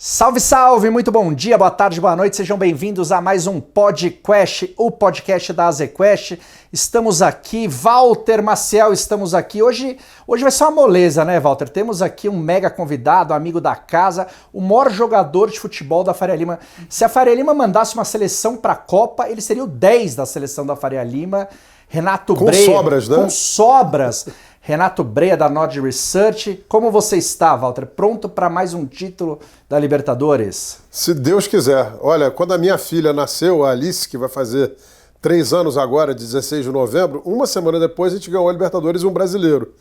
Salve, salve! Muito bom dia, boa tarde, boa noite, sejam bem-vindos a mais um PodQuest, o podcast da AZQuest. Estamos aqui, Walter Maciel, estamos aqui. Hoje vai ser uma moleza, né, Walter? Temos aqui um mega convidado, amigo da casa, o maior jogador de futebol da Faria Lima. Se a Faria Lima mandasse uma seleção para a Copa, ele seria o 10 da seleção da Faria Lima. Renato Breia. Com sobras, né? Com sobras. Renato Breia, da Nod Research. Como você está, Walter? Pronto para mais um título da Libertadores? Se Deus quiser. Olha, quando a minha filha nasceu, a Alice, que vai fazer 3 anos agora, 16 de novembro, uma semana depois a gente ganhou a Libertadores e um brasileiro.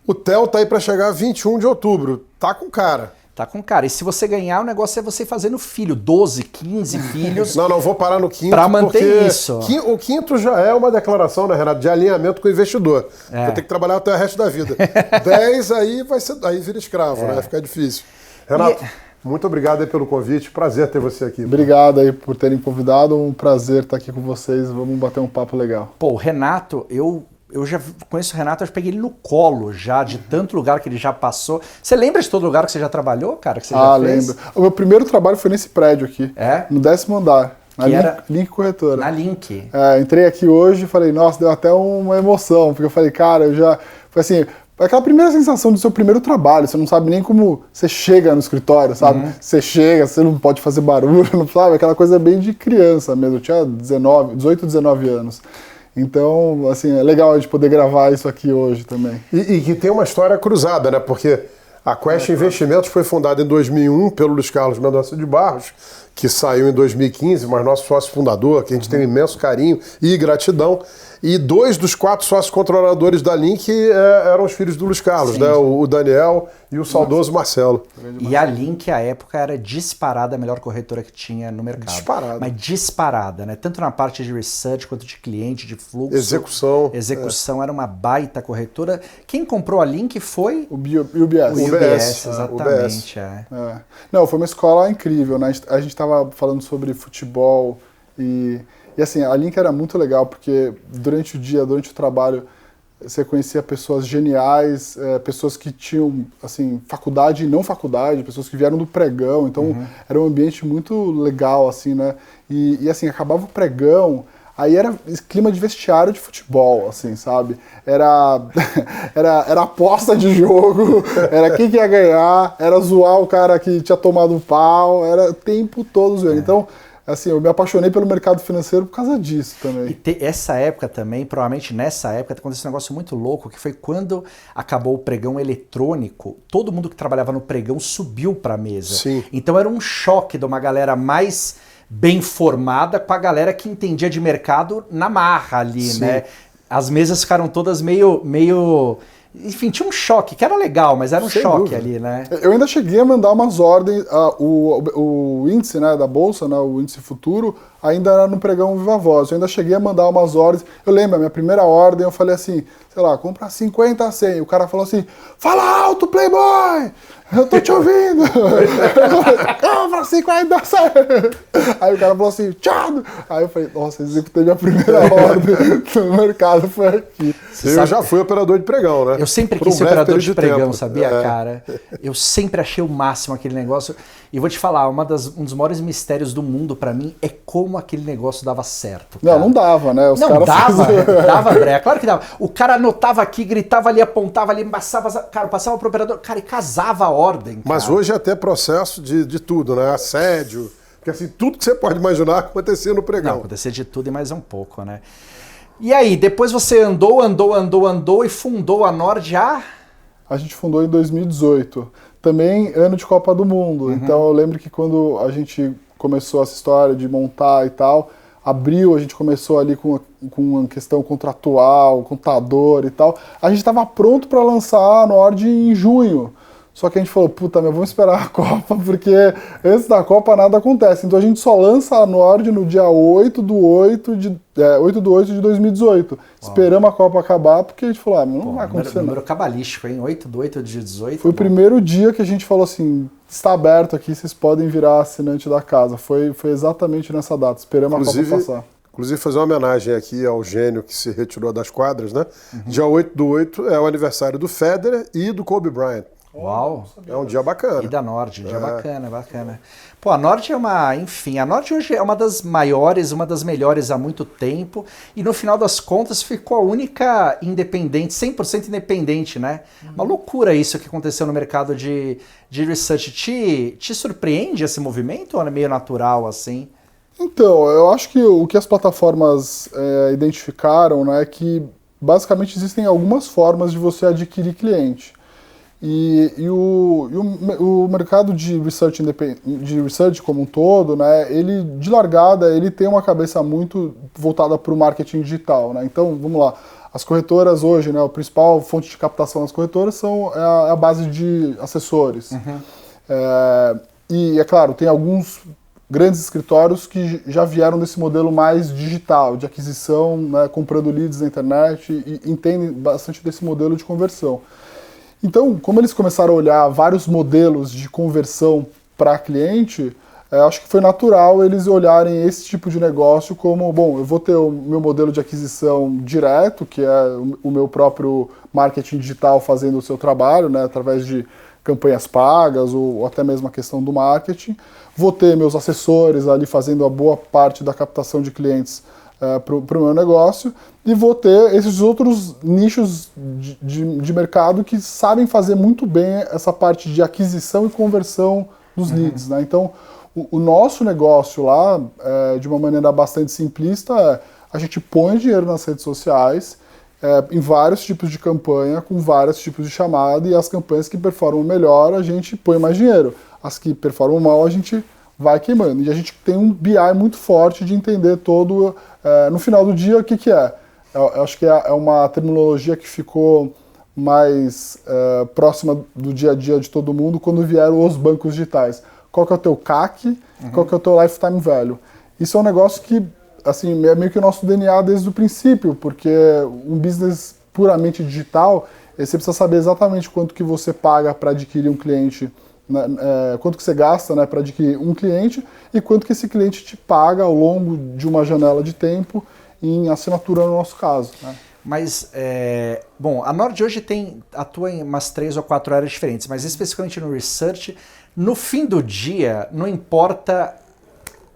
O Theo tá aí para chegar 21 de outubro. Tá com cara. Tá com cara. E se você ganhar, o negócio é você fazendo filho. 12, 15 filhos. Não, vou parar no quinto. Pra manter isso. O quinto já é uma declaração, né, Renato, de alinhamento com o investidor. Vai ter que trabalhar até o resto da vida. 10 aí aí vira escravo, né? Vai ficar difícil. Renato, muito obrigado aí pelo convite. Prazer ter você aqui. Obrigado aí por terem convidado. Um prazer estar aqui com vocês. Vamos bater um papo legal. Pô, o Renato, eu já conheço o Renato, eu já peguei ele no colo já, de tanto lugar que ele já passou. Você lembra de todo lugar que você já trabalhou, cara? Que você já fez? Lembro. O meu primeiro trabalho foi nesse prédio aqui. No 10º andar. Na Link Corretora. Na Link. Entrei aqui hoje e falei, nossa, deu até uma emoção. Porque eu falei, cara, foi assim, aquela primeira sensação do seu primeiro trabalho. Você não sabe nem como você chega no escritório, sabe? Você chega, você não pode fazer barulho, não sabe? Aquela coisa bem de criança mesmo. Eu tinha 18, 19 anos. Então, assim, é legal a gente poder gravar isso aqui hoje também. E que tem uma história cruzada, né? Porque a Quest Investimentos foi fundada em 2001 pelo Luiz Carlos Mendonça de Barros, que saiu em 2015, mas nosso sócio fundador, que a gente tem um imenso carinho e gratidão. E 2 dos 4 sócios controladores da Link eram os filhos do Luiz Carlos, né? O Daniel e o saudoso Marcelo. E a Link, à época, era disparada a melhor corretora que tinha no mercado. Disparada. Mas disparada, né? Tanto na parte de research, quanto de cliente, de fluxo. Execução. Era uma baita corretora. Quem comprou a Link foi? O UBS. O UBS, exatamente. Não, foi uma escola incrível, né? A gente estava falando sobre futebol e assim, a Link era muito legal, porque durante o dia, durante o trabalho, você conhecia pessoas geniais, pessoas que tinham, assim, faculdade e não faculdade, pessoas que vieram do pregão, então era um ambiente muito legal, assim, né? E assim, acabava o pregão, aí era clima de vestiário de futebol, assim, sabe? Era aposta de jogo, era quem que ia ganhar, era zoar o cara que tinha tomado um pau, era o tempo todo zoando. Então, assim, eu me apaixonei pelo mercado financeiro por causa disso também. E essa época também, provavelmente nessa época, aconteceu um negócio muito louco, que foi quando acabou o pregão eletrônico, todo mundo que trabalhava no pregão subiu para a mesa. Sim. Então era um choque de uma galera mais bem formada com a galera que entendia de mercado na marra ali, Sim. né? As mesas ficaram todas meio... Enfim, tinha um choque, que era legal, mas era um Sem choque dúvida. ali, né? Eu ainda cheguei a mandar umas ordens, o índice, né, da Bolsa, né, o índice futuro, ainda era no pregão Viva Voz. Eu ainda cheguei a mandar umas ordens. Eu lembro, a minha primeira ordem, eu falei assim, sei lá, compra 50 a 100. O cara falou assim, fala alto, Playboy! Eu tô te ouvindo! Compra 50 a 100! Aí o cara falou assim, tchau! Aí eu falei, nossa, executei minha primeira ordem no mercado, foi aqui. Eu já fui operador de pregão, né? Eu sempre Por um quis ser breve operador período de pregão, tempo. sabia, cara? Eu sempre achei o máximo aquele negócio. E vou te falar, um dos maiores mistérios do mundo pra mim é como aquele negócio dava certo. Cara. Não dava, né? Não, dava, Breia, claro que dava. O cara anotava aqui, gritava ali, apontava ali, passava pro operador, cara, e casava a ordem. Cara. Mas hoje é até processo de tudo, né? Assédio, porque assim, tudo que você pode imaginar acontecia no pregão. Não, acontecia de tudo e mais um pouco, né? E aí, depois você andou e fundou a Nord A gente fundou em 2018. Também ano de Copa do Mundo. Então eu lembro que quando a gente começou essa história de montar e tal, abril a gente começou ali com uma questão contratual, contador e tal. A gente estava pronto para lançar a Nord em junho. Só que a gente falou, puta, vamos esperar a Copa, porque antes da Copa nada acontece. Então a gente só lança a Nord no dia 8 de 8 de 2018. Esperamos a Copa acabar, porque a gente falou, não vai acontecer nada. Número cabalístico, hein? 8/8 de 18. Foi o primeiro dia que a gente falou assim, está aberto aqui, vocês podem virar assinante da casa. Foi exatamente nessa data, esperamos a Copa passar. Inclusive fazer uma homenagem aqui ao gênio que se retirou das quadras, né? Dia 8/8 é o aniversário do Federer e do Kobe Bryant. Uau! É um dia bacana. E da Nord, um dia bacana. Pô, a Nord é a Nord hoje é uma das maiores, uma das melhores há muito tempo, e no final das contas ficou a única independente, 100% independente, né? Uma loucura isso que aconteceu no mercado de research. Te surpreende esse movimento ou é meio natural assim? Então, eu acho que o que as plataformas identificaram, né, é que basicamente existem algumas formas de você adquirir cliente. E o mercado de research como um todo, né, ele de largada ele tem uma cabeça muito voltada para o marketing digital, né? Então, vamos lá, as corretoras hoje, né, a principal fonte de captação das corretoras é a base de assessores. E é claro, tem alguns grandes escritórios que já vieram desse modelo mais digital, de aquisição, né, comprando leads na internet e entendem bastante desse modelo de conversão. Então, como eles começaram a olhar vários modelos de conversão para cliente, acho que foi natural eles olharem esse tipo de negócio como, bom, eu vou ter o meu modelo de aquisição direto, que é o meu próprio marketing digital fazendo o seu trabalho, né, através de campanhas pagas ou até mesmo a questão do marketing. Vou ter meus assessores ali fazendo a boa parte da captação de clientes para o meu negócio, e vou ter esses outros nichos de mercado que sabem fazer muito bem essa parte de aquisição e conversão dos leads, né? Então, o nosso negócio lá, de uma maneira bastante simplista, a gente põe dinheiro nas redes sociais, em vários tipos de campanha, com vários tipos de chamada, e as campanhas que performam melhor, a gente põe mais dinheiro. As que performam mal, a gente vai queimando. E a gente tem um BI muito forte de entender todo, no final do dia, o que é. Eu acho que é uma terminologia que ficou mais próxima do dia a dia de todo mundo quando vieram os bancos digitais. Qual que é o teu CAC, qual que é o teu lifetime value. Isso é um negócio que, assim, é meio que o nosso DNA desde o princípio, porque um business puramente digital, você precisa saber exatamente quanto que você paga para adquirir um cliente, quanto que você gasta, né, para adquirir um cliente e quanto que esse cliente te paga ao longo de uma janela de tempo em assinatura no nosso caso, né? Mas, bom, a Nord hoje atua em umas 3 ou 4 áreas diferentes, mas especificamente no research, no fim do dia, não importa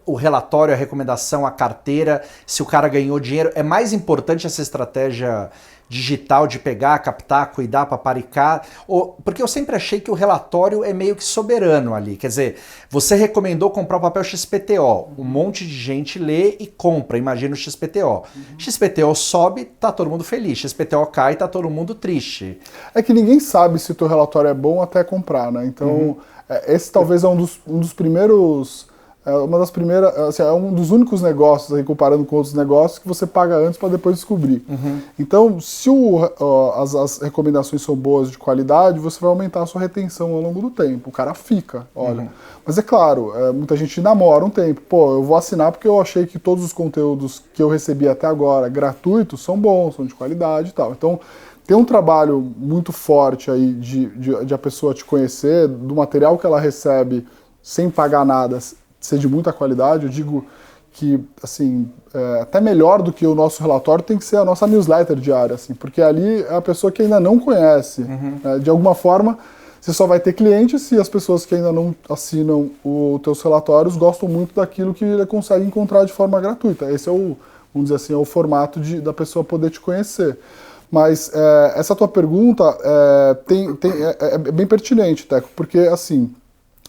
o relatório, a recomendação, a carteira, se o cara ganhou dinheiro, é mais importante essa estratégia digital de pegar, captar, cuidar, paparicar, porque eu sempre achei que o relatório é meio que soberano ali, quer dizer, você recomendou comprar o papel XPTO, um monte de gente lê e compra, imagina o XPTO. XPTO sobe, tá todo mundo feliz, XPTO cai, tá todo mundo triste. É que ninguém sabe se o teu relatório é bom até comprar, né? Então, esse talvez é um dos primeiros... uma das primeiras, assim, é um dos únicos negócios, aí, comparando com outros negócios, que você paga antes para depois descobrir. Então, se as recomendações são boas, de qualidade, você vai aumentar a sua retenção ao longo do tempo. O cara fica, olha. Mas é claro, muita gente namora um tempo. Pô, eu vou assinar porque eu achei que todos os conteúdos que eu recebi até agora, gratuitos, são bons, são de qualidade e tal. Então, tem um trabalho muito forte aí de a pessoa te conhecer, do material que ela recebe sem pagar nada, ser de muita qualidade. Eu digo que, assim, até melhor do que o nosso relatório tem que ser a nossa newsletter diária, assim, porque ali é a pessoa que ainda não conhece. De alguma forma, você só vai ter clientes se as pessoas que ainda não assinam os teus relatórios gostam muito daquilo que ele consegue encontrar de forma gratuita. Esse é o, vamos dizer assim, é o formato da pessoa poder te conhecer. Mas essa tua pergunta é bem pertinente, Teco, porque, assim,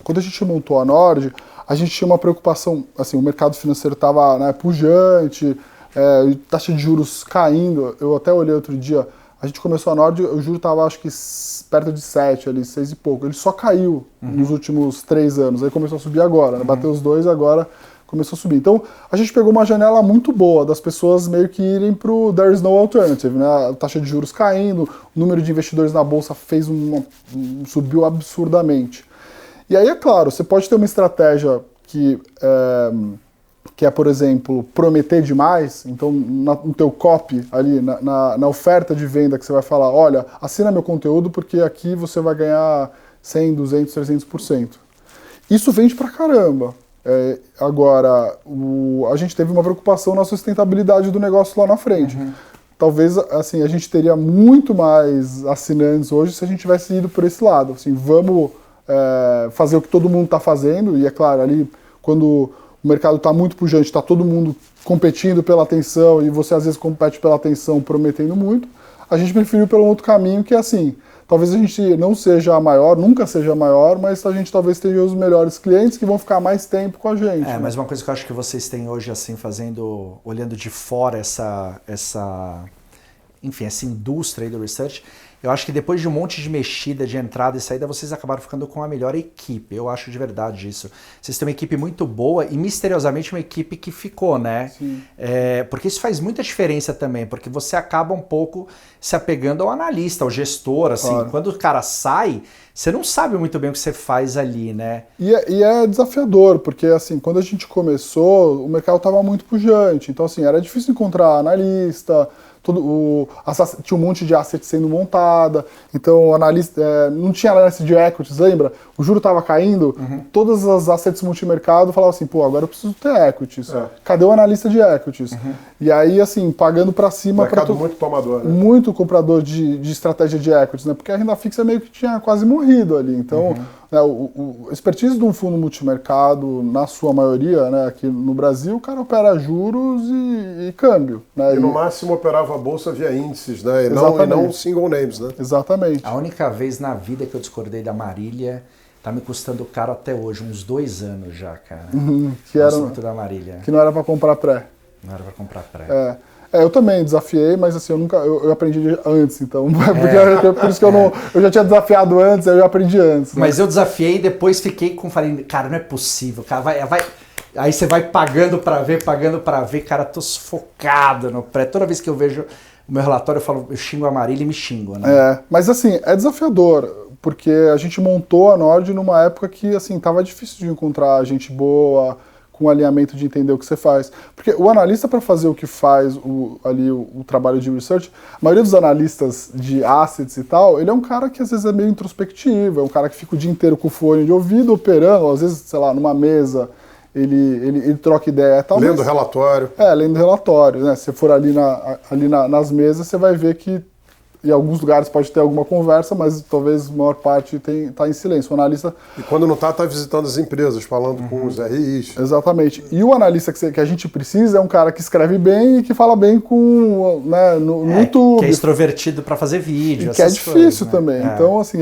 quando a gente montou a Nord, a gente tinha uma preocupação, assim, o mercado financeiro estava, né, pujante, taxa de juros caindo. Eu até olhei outro dia, a gente começou a Nord, o juro estava, acho que, perto de 7, ali, 6 e pouco. Ele só caiu nos últimos 3 anos, aí começou a subir agora, né? Bateu os 2, agora começou a subir. Então, a gente pegou uma janela muito boa das pessoas meio que irem pro there is no alternative, né? A taxa de juros caindo, o número de investidores na bolsa subiu absurdamente. E aí, é claro, você pode ter uma estratégia que é, por exemplo, prometer demais. Então, no teu copy, ali, na oferta de venda que você vai falar, olha, assina meu conteúdo porque aqui você vai ganhar 100, 200, 300%. Isso vende pra caramba. Agora, a gente teve uma preocupação na sustentabilidade do negócio lá na frente. talvez assim, a gente teria muito mais assinantes hoje se a gente tivesse ido por esse lado. Assim, vamos fazer o que todo mundo está fazendo, e é claro, ali quando o mercado está muito pujante, está todo mundo competindo pela atenção e você às vezes compete pela atenção prometendo muito, a gente preferiu pelo outro caminho que é assim, talvez a gente não seja a maior, nunca seja a maior, mas a gente talvez tenha os melhores clientes que vão ficar mais tempo com a gente. Né? Mas uma coisa que eu acho que vocês têm hoje, assim, olhando de fora enfim, essa indústria aí do research, eu acho que depois de um monte de mexida, de entrada e saída, vocês acabaram ficando com a melhor equipe. Eu acho de verdade isso. Vocês têm uma equipe muito boa e misteriosamente uma equipe que ficou, né? Sim. Porque isso faz muita diferença também, porque você acaba um pouco se apegando ao analista, ao gestor, assim. Claro. Quando o cara sai, você não sabe muito bem o que você faz ali, né? E é desafiador, porque assim, quando a gente começou, o mercado estava muito pujante. Então, assim, era difícil encontrar analista, tinha um monte de assets sendo montada, então analista, não tinha análise de equities, lembra? O juro estava caindo, todas as assets multimercado falavam assim, pô, agora eu preciso ter equities. Cadê o analista de equities? E aí, assim, pagando para cima... Mercado muito tomador, né? Muito comprador de estratégia de equities, né? Porque a renda fixa meio que tinha quase morrido ali. Então, né, o expertise de um fundo multimercado, na sua maioria, né, aqui no Brasil, o cara opera juros e câmbio. Né? E no máximo operava a bolsa via índices, né? E Exatamente. não single names, né? Exatamente. A única vez na vida que eu discordei da Marília, tá me custando caro até hoje, uns 2 anos já, cara. Que era, muito da Marília. que não era para comprar pré. Não era pra comprar pré. Eu também desafiei, mas assim, eu aprendi antes, então. Por isso que eu já tinha desafiado antes, aí eu aprendi antes. Né? Mas eu desafiei e depois falei, cara, não é possível, cara, vai. Aí você vai pagando pra ver, cara, tô sufocado no pré. Toda vez que eu vejo o meu relatório, eu xingo a Marília e me xingo, né? Mas assim, é desafiador, porque a gente montou a Nord numa época que, assim, tava difícil de encontrar gente boa, com alinhamento de entender o que você faz. Porque o analista, para fazer o que faz o trabalho de research, a maioria dos analistas de assets e tal, ele é um cara que às vezes é meio introspectivo, é um cara que fica o dia inteiro com o fone de ouvido, operando, às vezes, sei lá, numa mesa, ele troca ideia e tal. Lendo relatório. Lendo relatório, né? Se você for ali nas mesas, você vai ver que em alguns lugares pode ter alguma conversa, mas talvez a maior parte está em silêncio. O analista... E quando não está visitando as empresas, falando com os RIs. Exatamente. E o analista que a gente precisa é um cara que escreve bem e que fala bem no YouTube. Que é extrovertido para fazer vídeo. E que é difícil coisas, também. Né? Então, assim,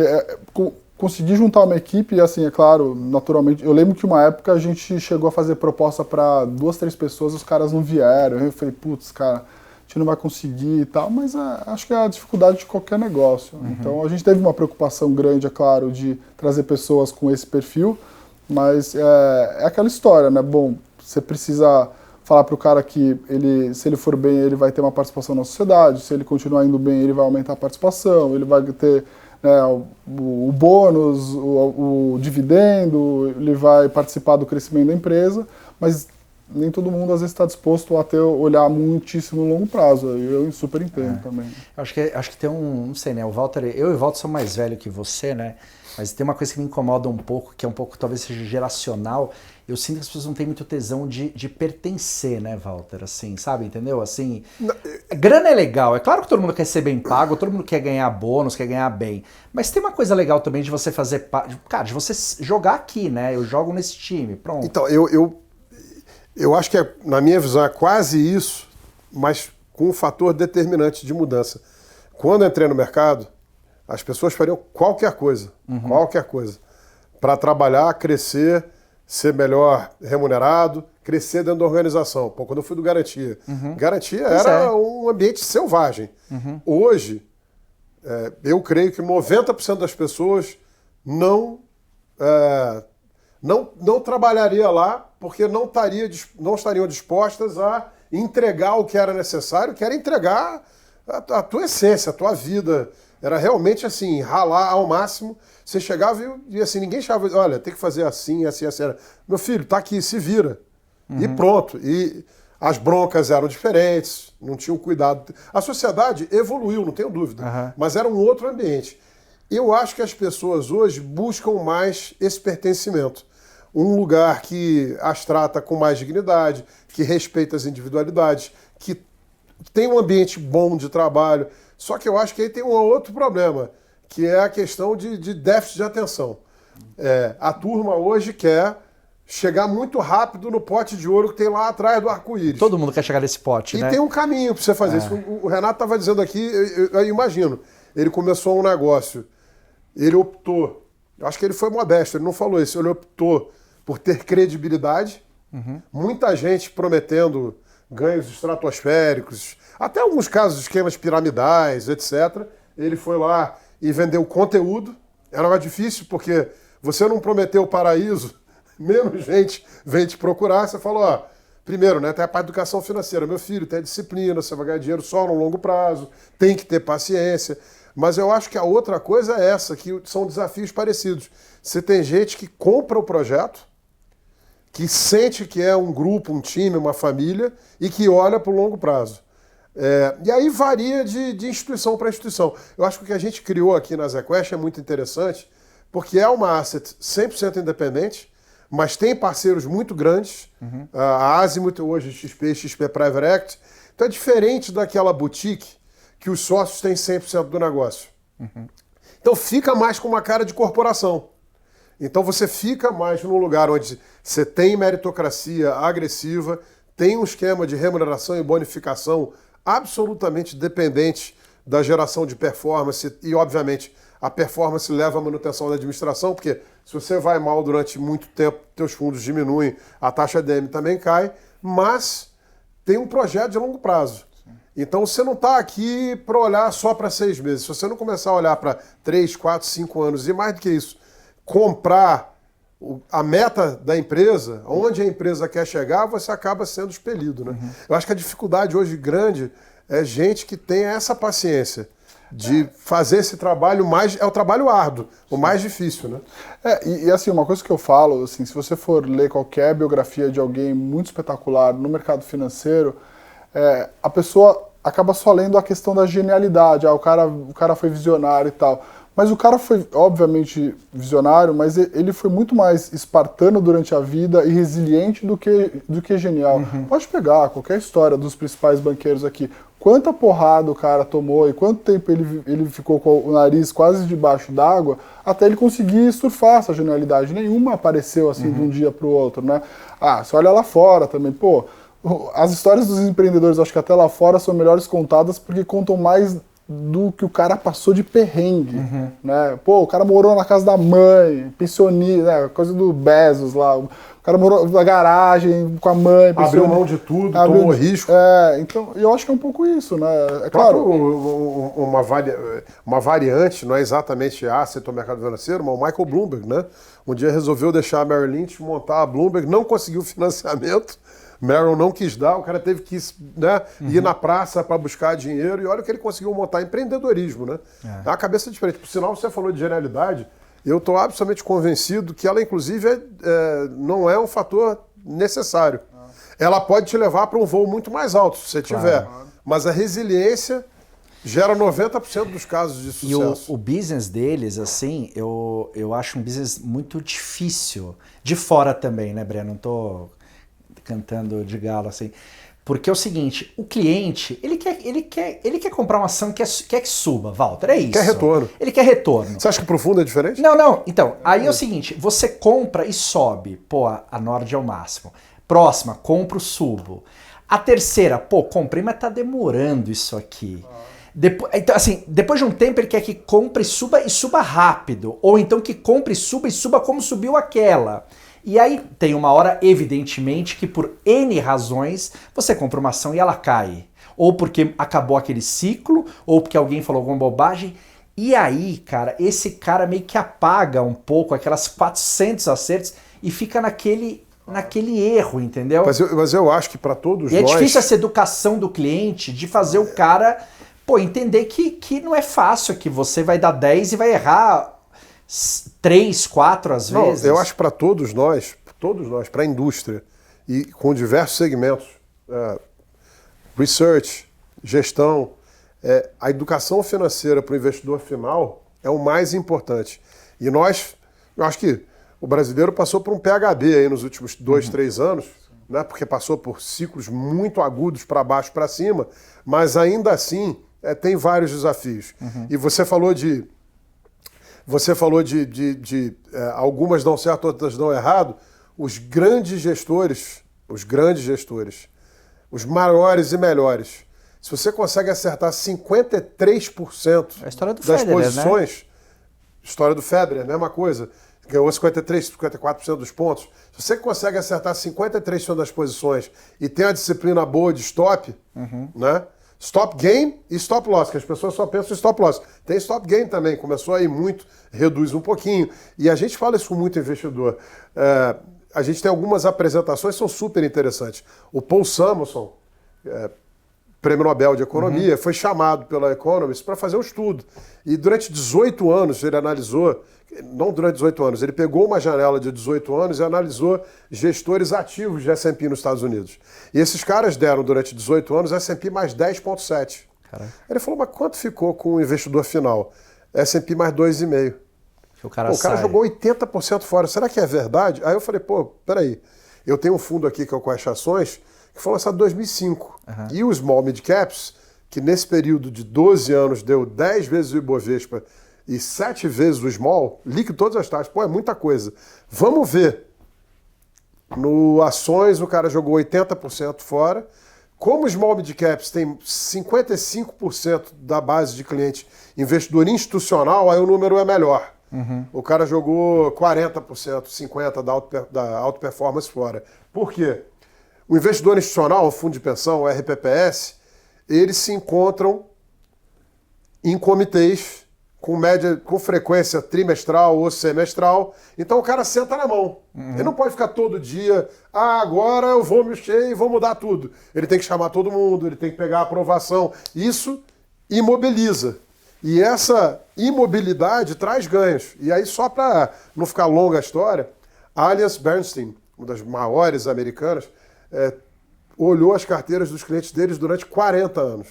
conseguir juntar uma equipe, e assim, é claro, naturalmente... Eu lembro que uma época a gente chegou a fazer proposta para 2, 3 pessoas, os caras não vieram. Eu falei, putz, cara... a gente não vai conseguir e tal, mas acho que é a dificuldade de qualquer negócio. Então a gente teve uma preocupação grande, é claro, de trazer pessoas com esse perfil, mas é aquela história, né? Bom, você precisa falar para o cara que se ele for bem, ele vai ter uma participação na sociedade, se ele continuar indo bem, ele vai aumentar a participação, ele vai ter o bônus, o dividendo, ele vai participar do crescimento da empresa, mas nem todo mundo às vezes está disposto a olhar muitíssimo no longo prazo. Eu super entendo também. Acho que tem não sei, né? O Walter, eu e o Walter sou mais velho que você, né? Mas tem uma coisa que me incomoda um pouco, que é um pouco, talvez seja geracional. Eu sinto que as pessoas não têm muito tesão de pertencer, né, Walter? Assim, sabe? Entendeu? Assim, grana é legal. É claro que todo mundo quer ser bem pago, todo mundo quer ganhar bônus, quer ganhar bem. Mas tem uma coisa legal também de você fazer... Cara, de você jogar aqui, né? Eu jogo nesse time, pronto. Então, eu acho que, na minha visão, é quase isso, mas com um fator determinante de mudança. Quando eu entrei no mercado, as pessoas fariam qualquer coisa, para trabalhar, crescer, ser melhor remunerado, crescer dentro da organização. Pô, quando eu fui do Garantia, Garantia era um ambiente selvagem. Hoje, eu creio que 90% das pessoas não trabalharia lá porque não estariam dispostas a entregar o que era necessário, que era entregar a tua essência, a tua vida. Era realmente assim, ralar ao máximo. Você chegava e assim, ninguém chegava, olha, tem que fazer assim, assim, assim. Meu filho, tá aqui, se vira. E pronto. E as broncas eram diferentes, não tinham cuidado. A sociedade evoluiu, não tenho dúvida, mas era um outro ambiente. Eu acho que as pessoas hoje buscam mais esse pertencimento. Um lugar que as trata com mais dignidade, que respeita as individualidades, que tem um ambiente bom de trabalho. Só que eu acho que aí tem um outro problema, que é a questão de déficit de atenção. A turma hoje quer chegar muito rápido no pote de ouro que tem lá atrás do arco-íris. Todo mundo quer chegar nesse pote, né? E tem um caminho para você fazer isso. O Renato estava dizendo aqui, eu imagino, ele começou um negócio, ele optou, acho que ele foi modesto, ele não falou isso, ele optou por ter credibilidade, muita gente prometendo ganhos estratosféricos, até alguns casos de esquemas piramidais, etc. Ele foi lá e vendeu conteúdo, era mais difícil porque você não prometeu o paraíso, menos gente vem te procurar, você falou, ó, primeiro, né, tem a parte de educação financeira, meu filho, tem a disciplina, você vai ganhar dinheiro só no longo prazo, tem que ter paciência, mas eu acho que a outra coisa é essa, que são desafios parecidos. Você tem gente que compra o projeto, que sente que é um grupo, um time, uma família, e que olha para o longo prazo. E aí varia de instituição para instituição. Eu acho que o que a gente criou aqui na ZQuest é muito interessante, porque é uma asset 100% independente, mas tem parceiros muito grandes, a Azimuth, hoje XP Private Equity, então é diferente daquela boutique que os sócios têm 100% do negócio. Então fica mais com uma cara de corporação. Então você fica mais num lugar onde você tem meritocracia agressiva, tem um esquema de remuneração e bonificação absolutamente dependente da geração de performance e, obviamente, a performance leva à manutenção da administração, porque se você vai mal durante muito tempo, teus fundos diminuem, a taxa DM também cai, mas tem um projeto de longo prazo. Então você não está aqui para olhar só para 6 meses. Se você não começar a olhar para 3, 4, 5 anos e mais do que isso, comprar a meta da empresa, onde a empresa quer chegar, você acaba sendo expelido, né? Eu acho que a dificuldade hoje grande é gente que tem essa paciência de fazer esse trabalho é o trabalho árduo, o mais difícil, né? E assim, uma coisa que eu falo, assim, se você for ler qualquer biografia de alguém muito espetacular no mercado financeiro, a pessoa acaba só lendo a questão da genialidade, o cara foi visionário e tal. Mas o cara foi, obviamente, visionário, mas ele foi muito mais espartano durante a vida e resiliente do que genial. Pode pegar qualquer história dos principais banqueiros aqui. Quanta porrada o cara tomou e quanto tempo ele ficou com o nariz quase debaixo d'água até ele conseguir surfar essa genialidade. Nenhuma apareceu assim de um dia para o outro, né? Você olha lá fora também, pô, as histórias dos empreendedores, acho que até lá fora são melhores contadas porque contam mais do que o cara passou de perrengue, né? Pô, o cara morou na casa da mãe, pensionista, né? Coisa do Bezos lá. O cara morou na garagem com a mãe, abriu mão de tudo, tomou risco. Então, eu acho que é um pouco isso, né? É claro, uma variante, não é exatamente asset ou mercado financeiro, mas o Michael Bloomberg, né? Um dia resolveu deixar a Merrill Lynch montar a Bloomberg, não conseguiu financiamento, Merrill não quis dar, o cara teve que, né, ir na praça para buscar dinheiro e olha o que ele conseguiu montar, empreendedorismo, né? É uma cabeça diferente. Por sinal, você falou de genialidade, eu estou absolutamente convencido que ela, inclusive, não é um fator necessário. Ela pode te levar para um voo muito mais alto, se você tiver, mas a resiliência gera 90% dos casos de sucesso. E o business deles, assim, eu acho um business muito difícil. De fora também, né, Breno? Não tô cantando de galo, assim. Porque é o seguinte, o cliente, ele quer comprar uma ação que quer que suba, Walter, é isso. Quer retorno. Ele quer retorno. Você acha que pro fundo é diferente? Não. Então, aí é o seguinte, você compra e sobe. Pô, a Nord é o máximo. Próxima, compro, subo. A terceira, pô, comprei, mas tá demorando isso aqui. Então, assim, depois de um tempo ele quer que compre e suba rápido. Ou então que compre e suba como subiu aquela. E aí tem uma hora, evidentemente, que por N razões você compra uma ação e ela cai. Ou porque acabou aquele ciclo, ou porque alguém falou alguma bobagem. E aí, cara, esse cara meio que apaga um pouco aquelas 400 acertos e fica naquele erro, entendeu? Mas eu acho que para todos nós... é difícil essa educação do cliente de fazer o cara, entender que não é fácil, que você vai dar 10 e vai errar 3, 4 às vezes. Não, eu acho que para todos nós, para a indústria, e com diversos segmentos, research, gestão, a educação financeira para o investidor final é o mais importante. E eu acho que o brasileiro passou por um PhD aí nos últimos 2, 3 anos, né? Porque passou por ciclos muito agudos para baixo, para cima, mas ainda assim tem vários desafios. E você falou de algumas dão certo, outras dão errado. Os grandes gestores, os maiores e melhores, se você consegue acertar 53% a história do das Federer, posições, né? História do Federer, mesma coisa, ganhou 53%, 54% dos pontos. Se você consegue acertar 53% das posições e tem uma disciplina boa de stop, né? Stop game e stop loss, que as pessoas só pensam em stop loss. Tem stop game também, começou aí muito, reduz um pouquinho. E a gente fala isso com muito investidor. A gente tem algumas apresentações que são super interessantes. O Paul Samuelson, Prêmio Nobel de Economia, foi chamado pela Economist para fazer um estudo. E durante 18 anos ele analisou, não durante 18 anos, ele pegou uma janela de 18 anos e analisou gestores ativos de S&P nos Estados Unidos. E esses caras deram durante 18 anos S&P mais 10,7. Ele falou, mas quanto ficou com o investidor final? S&P mais 2,5. O cara jogou 80% fora. Será que é verdade? Aí eu falei, peraí, eu tenho um fundo aqui que é o Quest Ações, que foi lançado em 2005. E o Small Mid Caps, que nesse período de 12 anos deu 10 vezes o Ibovespa e 7 vezes o Small, líquido todas as taxas, é muita coisa. Vamos ver. No Ações o cara jogou 80% fora. Como o Small Mid Caps tem 55% da base de cliente investidor institucional, aí o número é melhor. O cara jogou 40%, 50% da alta performance fora. Por quê? O investidor institucional, o fundo de pensão, o RPPS, eles se encontram em comitês com frequência trimestral ou semestral. Então o cara senta na mão. Ele não pode ficar todo dia, agora eu vou mexer e vou mudar tudo. Ele tem que chamar todo mundo, ele tem que pegar a aprovação. Isso imobiliza. E essa imobilidade traz ganhos. E aí, só para não ficar longa a história, a Allianz Bernstein, uma das maiores americanas, olhou as carteiras dos clientes deles durante 40 anos.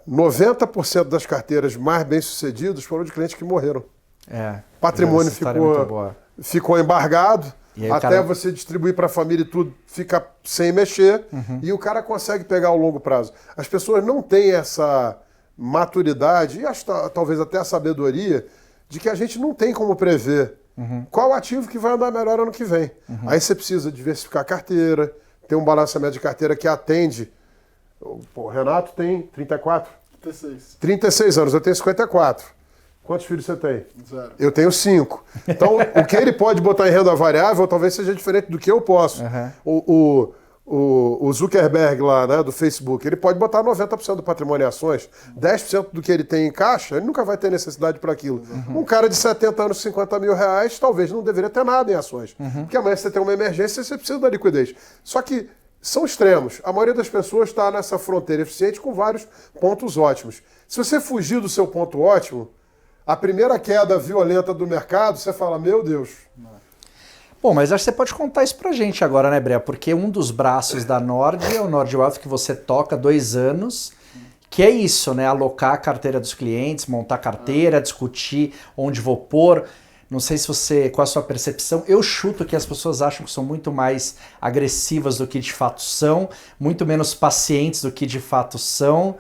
90% das carteiras mais bem-sucedidas foram de clientes que morreram. Patrimônio ficou embargado, até você distribuir para a família e tudo, fica sem mexer, e o cara consegue pegar ao longo prazo. As pessoas não têm essa maturidade e talvez até a sabedoria de que a gente não tem como prever qual ativo que vai andar melhor ano que vem. Aí você precisa diversificar a carteira, ter um balanceamento de carteira que atende. O Renato tem 34? 36 anos, eu tenho 54. Quantos filhos você tem? 0. Eu tenho 5. Então, o que ele pode botar em renda variável talvez seja diferente do que eu posso. O Zuckerberg lá, né, do Facebook, ele pode botar 90% do patrimônio em ações, 10% do que ele tem em caixa, ele nunca vai ter necessidade para aquilo. Um cara de 70 anos, 50 mil reais, talvez não deveria ter nada em ações. Porque amanhã você tem uma emergência e você precisa da liquidez. Só que são extremos. A maioria das pessoas está nessa fronteira eficiente com vários pontos ótimos. Se você fugir do seu ponto ótimo, a primeira queda violenta do mercado, você fala, meu Deus. Bom, mas acho que você pode contar isso pra gente agora, né, Brea? Porque um dos braços da Nord é o Nord Wealth, que você toca há 2 anos, que é isso, né? Alocar a carteira dos clientes, montar carteira, discutir onde vou pôr. Não sei se você, qual a sua percepção, eu chuto que as pessoas acham que são muito mais agressivas do que de fato são, muito menos pacientes do que de fato são.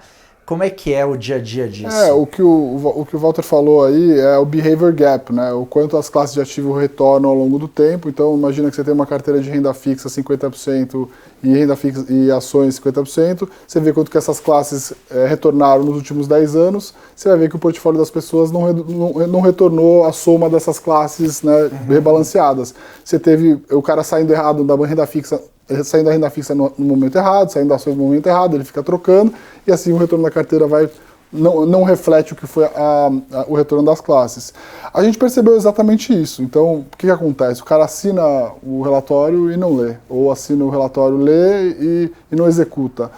Como é que é o dia a dia disso? O que o Walter falou aí é o behavior gap, né? O quanto as classes de ativo retornam ao longo do tempo. Então, imagina que você tem uma carteira de renda fixa 50% e renda fixa e ações 50%. Você vê quanto que essas classes retornaram nos últimos 10 anos. Você vai ver que o portfólio das pessoas não retornou a soma dessas classes, né, rebalanceadas. Você teve o cara saindo errado da renda fixa, saindo da renda fixa no momento errado, saindo das ações no momento errado, ele fica trocando, e assim o retorno da carteira não reflete o que foi o retorno das classes. A gente percebeu exatamente isso. Então, o que acontece? O cara assina o relatório e não lê, ou assina o relatório, lê e não executa.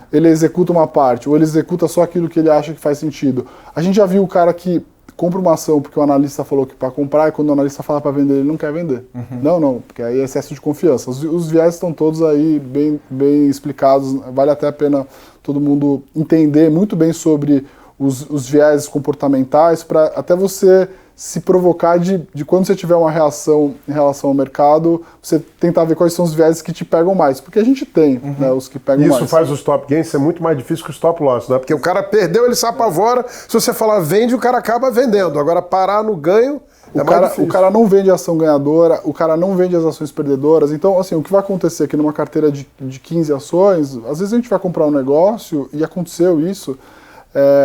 Ele executa uma parte, ou ele executa só aquilo que ele acha que faz sentido. A gente já viu o cara que compra uma ação porque o analista falou que para comprar, e quando o analista fala para vender, ele não quer vender. Não, porque aí é excesso de confiança. Os viés estão todos aí bem explicados, vale até a pena todo mundo entender muito bem sobre os viés comportamentais, para até você se provocar de quando você tiver uma reação em relação ao mercado, você tentar ver quais são os vieses que te pegam mais. Porque a gente tem, né, os que pegam mais. Isso faz o stop gain ser muito mais difícil que o stop loss, né? Porque o cara perdeu, ele se apavora. Se você falar vende, o cara acaba vendendo. Agora, parar no ganho é mais difícil. O cara não vende a ação ganhadora, o cara não vende as ações perdedoras. Então, assim, o que vai acontecer aqui numa carteira de 15 ações, às vezes a gente vai comprar um negócio e aconteceu isso.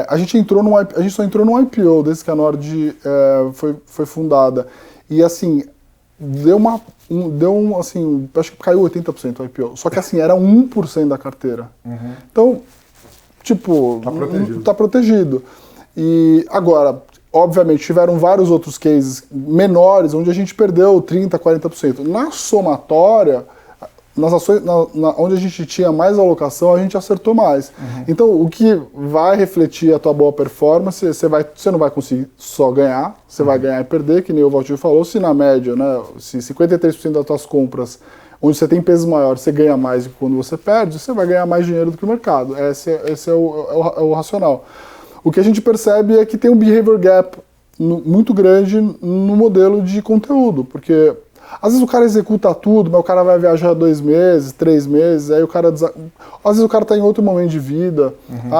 A gente só entrou num IPO desde que a Nord foi fundada. E assim, acho que caiu 80% o IPO. Só que assim, era 1% da carteira. Então, tipo, tá protegido. E agora, obviamente, tiveram vários outros cases menores onde a gente perdeu 30%, 40%. Na somatória, nas ações, onde a gente tinha mais alocação, a gente acertou mais. Então, o que vai refletir a tua boa performance, você não vai conseguir só ganhar, você vai ganhar e perder, que nem o Valtinho falou, se na média, né, se 53% das tuas compras, onde você tem pesos maiores, você ganha mais do que quando você perde, você vai ganhar mais dinheiro do que o mercado. Esse é o racional. O que a gente percebe é que tem um behavior gap muito grande no modelo de conteúdo, porque às vezes o cara executa tudo, mas o cara vai viajar 2 meses, 3 meses, aí o cara... Às vezes o cara está em outro momento de vida,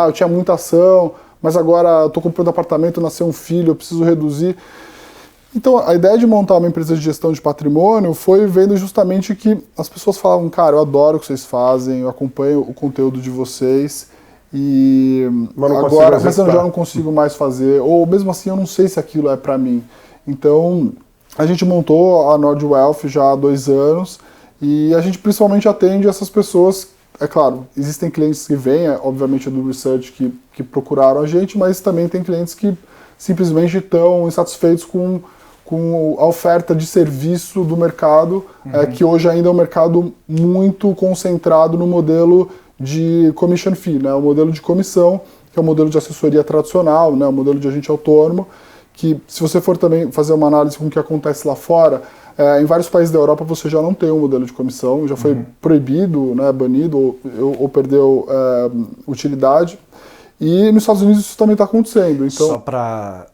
eu tinha muita ação, mas agora eu tô comprando apartamento, nasceu um filho, eu preciso reduzir. Então a ideia de montar uma empresa de gestão de patrimônio foi vendo justamente que as pessoas falavam, cara, eu adoro o que vocês fazem, eu acompanho o conteúdo de vocês, mas eu já não consigo mais fazer, ou mesmo assim eu não sei se aquilo é para mim. Então a gente montou a Nord Wealth já há 2 anos e a gente principalmente atende essas pessoas. É claro, existem clientes que vêm, obviamente do research, que procuraram a gente, mas também tem clientes que simplesmente estão insatisfeitos com a oferta de serviço do mercado, que hoje ainda é um mercado muito concentrado no modelo de commission fee, né? O modelo de comissão, que é o modelo de assessoria tradicional, né? O modelo de agente autônomo, que se você for também fazer uma análise com o que acontece lá fora, em vários países da Europa você já não tem um modelo de comissão, já foi proibido, né, banido ou perdeu utilidade. E nos Estados Unidos isso também está acontecendo. Então, só para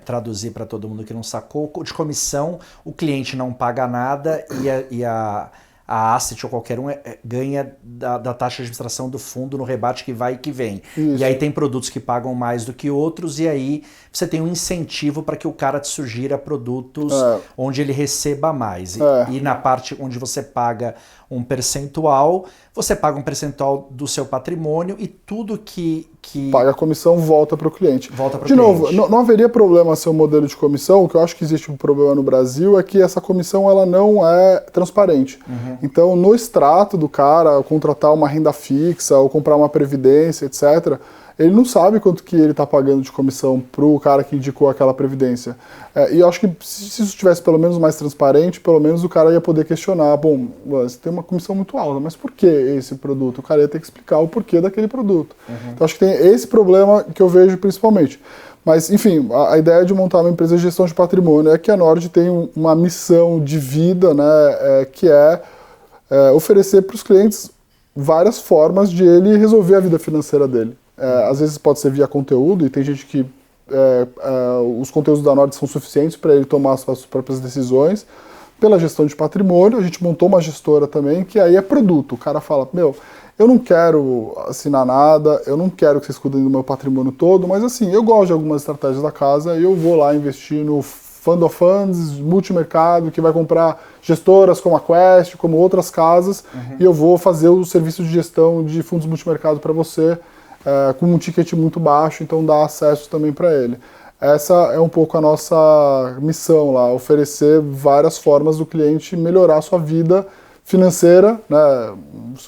traduzir para todo mundo que não sacou, de comissão o cliente não paga nada e a asset ou qualquer um ganha da taxa de administração do fundo no rebate que vai e que vem. Isso. E aí tem produtos que pagam mais do que outros e aí você tem um incentivo para que o cara te sugira produtos onde ele receba mais. E na parte onde você paga um percentual, você paga um percentual do seu patrimônio e tudo que paga a comissão volta para o cliente. De novo, não haveria problema ser um modelo de comissão. O que eu acho que existe um problema no Brasil é que essa comissão ela não é transparente. Então, no extrato do cara, contratar uma renda fixa ou comprar uma previdência, etc., ele não sabe quanto que ele está pagando de comissão para o cara que indicou aquela previdência. E eu acho que se isso estivesse pelo menos mais transparente, pelo menos o cara ia poder questionar, bom, você tem uma comissão muito alta, mas por que esse produto? O cara ia ter que explicar o porquê daquele produto. Então acho que tem esse problema que eu vejo principalmente. Mas, enfim, a ideia de montar uma empresa de gestão de patrimônio é que a Nord tem uma missão de vida, né, que é oferecer para os clientes várias formas de ele resolver a vida financeira dele. Às vezes pode ser via conteúdo, e tem gente que os conteúdos da Nord são suficientes para ele tomar as suas próprias decisões. Pela gestão de patrimônio, a gente montou uma gestora também, que aí é produto. O cara fala, eu não quero assinar nada, eu não quero que vocês cuidem do meu patrimônio todo, mas assim, eu gosto de algumas estratégias da casa e eu vou lá investir no Fund of Funds, multimercado, que vai comprar gestoras como a Quest, como outras casas, e eu vou fazer o serviço de gestão de fundos multimercado para você, com um ticket muito baixo, então dá acesso também para ele. Essa é um pouco a nossa missão lá, oferecer várias formas do cliente melhorar a sua vida financeira, né,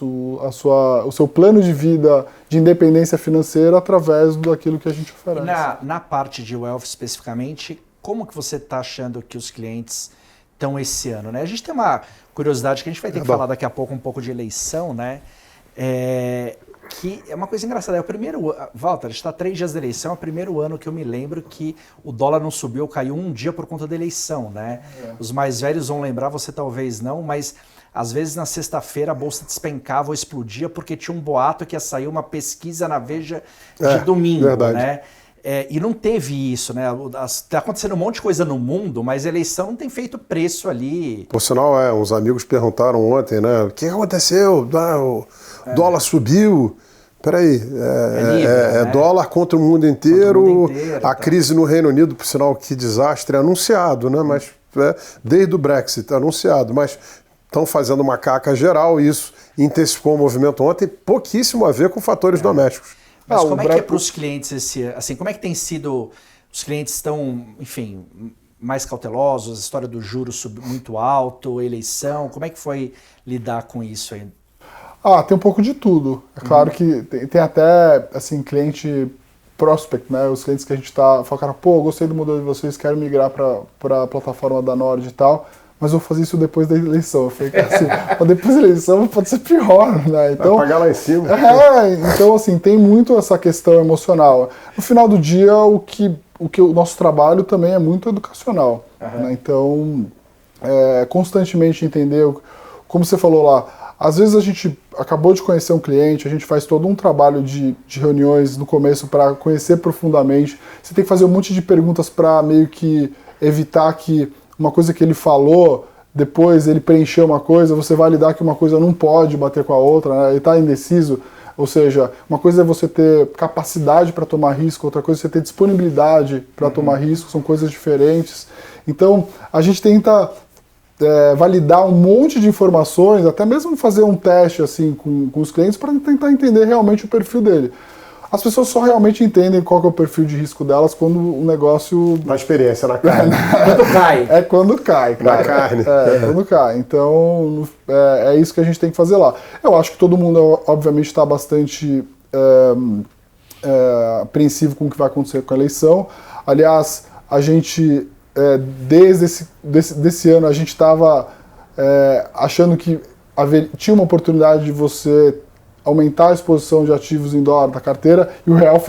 o seu plano de vida de independência financeira através daquilo que a gente oferece. E na parte de wealth especificamente, como que você está achando que os clientes estão esse ano, né? A gente tem uma curiosidade que a gente vai ter que falar daqui a pouco um pouco de eleição, né? Que é uma coisa engraçada. É o primeiro... Walter, a gente está 3 dias da eleição, é o primeiro ano que eu me lembro que o dólar não subiu, caiu um dia por conta da eleição, né? Os mais velhos vão lembrar, você talvez não, mas às vezes na sexta-feira a bolsa despencava ou explodia porque tinha um boato que ia sair uma pesquisa na Veja de domingo, verdade. né? E não teve isso, né? Tá acontecendo um monte de coisa no mundo, mas a eleição não tem feito preço ali. Por sinal, uns amigos perguntaram ontem, né? O que aconteceu? O dólar subiu. Peraí, né? dólar contra o mundo inteiro, tá. Crise no Reino Unido, por sinal, que desastre, anunciado, né? Mas desde o Brexit, anunciado, mas estão fazendo uma caca geral e isso intensificou o movimento ontem, pouquíssimo a ver com fatores domésticos. Mas como é que é para os clientes assim, como é que tem sido, os clientes estão, enfim, mais cautelosos, a história do juros muito alto, eleição, como é que foi lidar com isso aí? Tem um pouco de tudo. É claro que tem até, assim, cliente prospect, né? Os clientes que a gente falaram, gostei do modelo de vocês, quero migrar para a plataforma da Nord e tal, mas eu vou fazer isso depois da eleição. Eu falei, assim, depois da eleição pode ser pior, né? Então, vai pagar lá em cima. Então, assim, tem muito essa questão emocional. No final do dia, o nosso trabalho também é muito educacional. Né? Então, constantemente entender, como você falou lá, às vezes a gente acabou de conhecer um cliente, a gente faz todo um trabalho de reuniões no começo para conhecer profundamente. Você tem que fazer um monte de perguntas para meio que evitar que uma coisa que ele falou, depois ele preencheu uma coisa, você validar que uma coisa não pode bater com a outra, né? Ele está indeciso. Ou seja, uma coisa é você ter capacidade para tomar risco, outra coisa é você ter disponibilidade para tomar risco, são coisas diferentes. Então, a gente tenta validar um monte de informações, até mesmo fazer um teste assim com os clientes para tentar entender realmente o perfil dele. As pessoas só realmente entendem qual que é o perfil de risco delas quando o negócio... Na experiência, na carne. Quando cai. É quando cai, cara. Na carne. Quando cai. Então, é isso que a gente tem que fazer lá. Eu acho que todo mundo, obviamente, está bastante apreensivo com o que vai acontecer com a eleição. Aliás, a gente... desde desse ano a gente estava achando que tinha uma oportunidade de você aumentar a exposição de ativos em dólar da carteira e o real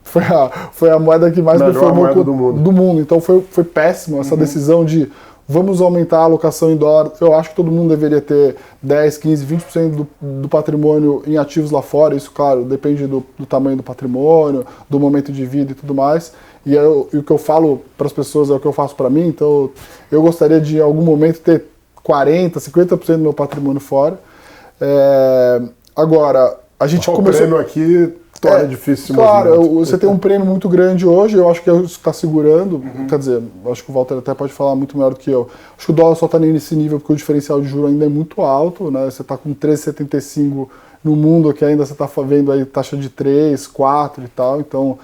foi a moeda que mais performou do mundo. Então foi péssimo essa decisão de vamos aumentar a alocação em dólar. Eu acho que todo mundo deveria ter 10, 15, 20% do patrimônio em ativos lá fora. Isso, claro, depende do tamanho do patrimônio, do momento de vida e tudo mais. E o que eu falo para as pessoas é o que eu faço para mim. Então, eu gostaria de, em algum momento, ter 40%, 50% do meu patrimônio fora. Agora, a gente começou... O prêmio aqui torna difícil. Claro, você tem um prêmio muito grande hoje, eu acho que é isso que está segurando. Quer dizer, acho que o Walter até pode falar muito melhor do que eu. Acho que o dólar só está nesse nível porque o diferencial de juros ainda é muito alto, né? Você está com 13,75 no mundo, que ainda você está vendo aí taxa de 3, 4 e tal. Então,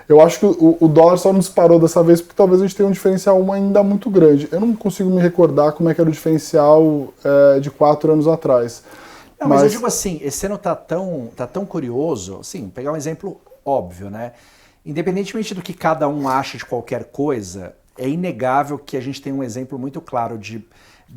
eu acho que o dólar só não disparou dessa vez porque talvez a gente tenha um diferencial ainda muito grande. Eu não consigo me recordar como é que era o diferencial de 4 anos atrás. Não, mas eu digo assim, esse ano tá tão curioso, assim, pegar um exemplo óbvio, né? Independentemente do que cada um acha de qualquer coisa, é inegável que a gente tem um exemplo muito claro de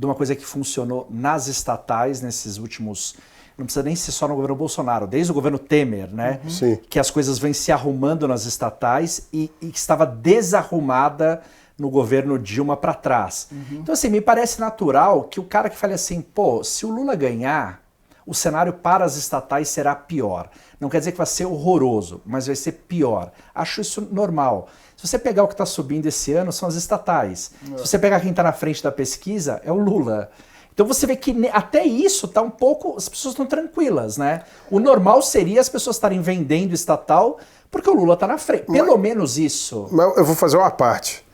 uma coisa que funcionou nas estatais nesses últimos... Não precisa nem ser só no governo Bolsonaro, desde o governo Temer, né? Sim. Que as coisas vêm se arrumando nas estatais e que estava desarrumada no governo Dilma para trás. Então, assim, me parece natural que o cara que fale assim, se o Lula ganhar, o cenário para as estatais será pior. Não quer dizer que vai ser horroroso, mas vai ser pior. Acho isso normal. Se você pegar o que está subindo esse ano, são as estatais. Se você pegar quem está na frente da pesquisa, é o Lula. Então você vê que até isso está um pouco... As pessoas estão tranquilas, né? O normal seria as pessoas estarem vendendo estatal porque o Lula está na frente. Pelo menos isso. Mas eu vou fazer uma parte.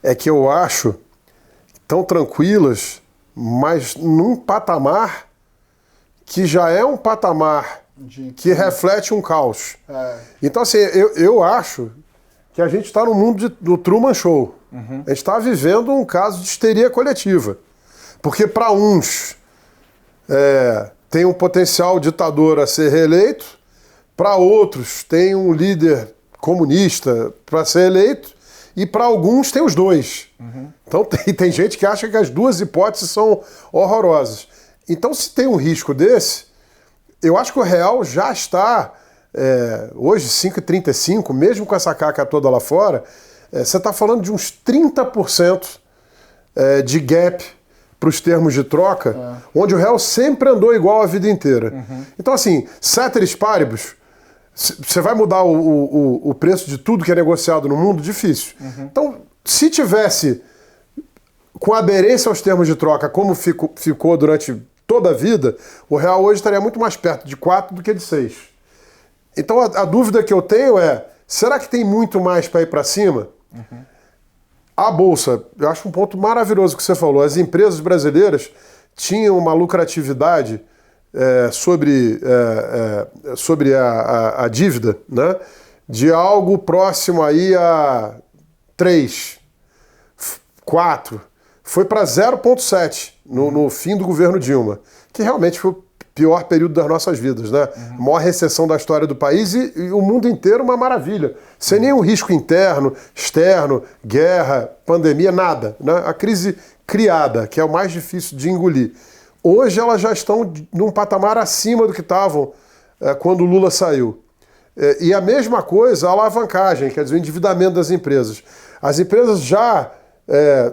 É que eu acho tão tranquilas, mas num patamar que já é um patamar que reflete um caos. Então, assim, eu acho que a gente está no mundo do Truman Show. A gente está vivendo um caso de histeria coletiva. Porque para uns tem um potencial ditador a ser reeleito, para outros tem um líder comunista para ser eleito, e para alguns tem os dois. Então tem gente que acha que as duas hipóteses são horrorosas. Então, se tem um risco desse, eu acho que o real já está, hoje, 5,35, mesmo com essa caca toda lá fora, você está falando de uns 30% de gap para os termos de troca, onde o real sempre andou igual a vida inteira. Então, assim, ceteris paribus, Você vai mudar o preço de tudo que é negociado no mundo? Difícil. Então, se tivesse com aderência aos termos de troca, como ficou durante toda a vida, o real hoje estaria muito mais perto de 4 do que de 6. Então, a dúvida que eu tenho é, será que tem muito mais para ir para cima? A Bolsa, eu acho um ponto maravilhoso que você falou, as empresas brasileiras tinham uma lucratividade sobre a dívida, né, de algo próximo aí a 3, 4, foi para 0,7 no fim do governo Dilma, que realmente foi o pior período das nossas vidas, né? A maior recessão da história do país e o mundo inteiro uma maravilha, sem nenhum risco interno, externo, guerra, pandemia, nada, né? A crise criada, que é o mais difícil de engolir. Hoje elas já estão num patamar acima do que estavam quando o Lula saiu. E a mesma coisa, a alavancagem, quer dizer, o endividamento das empresas. As empresas já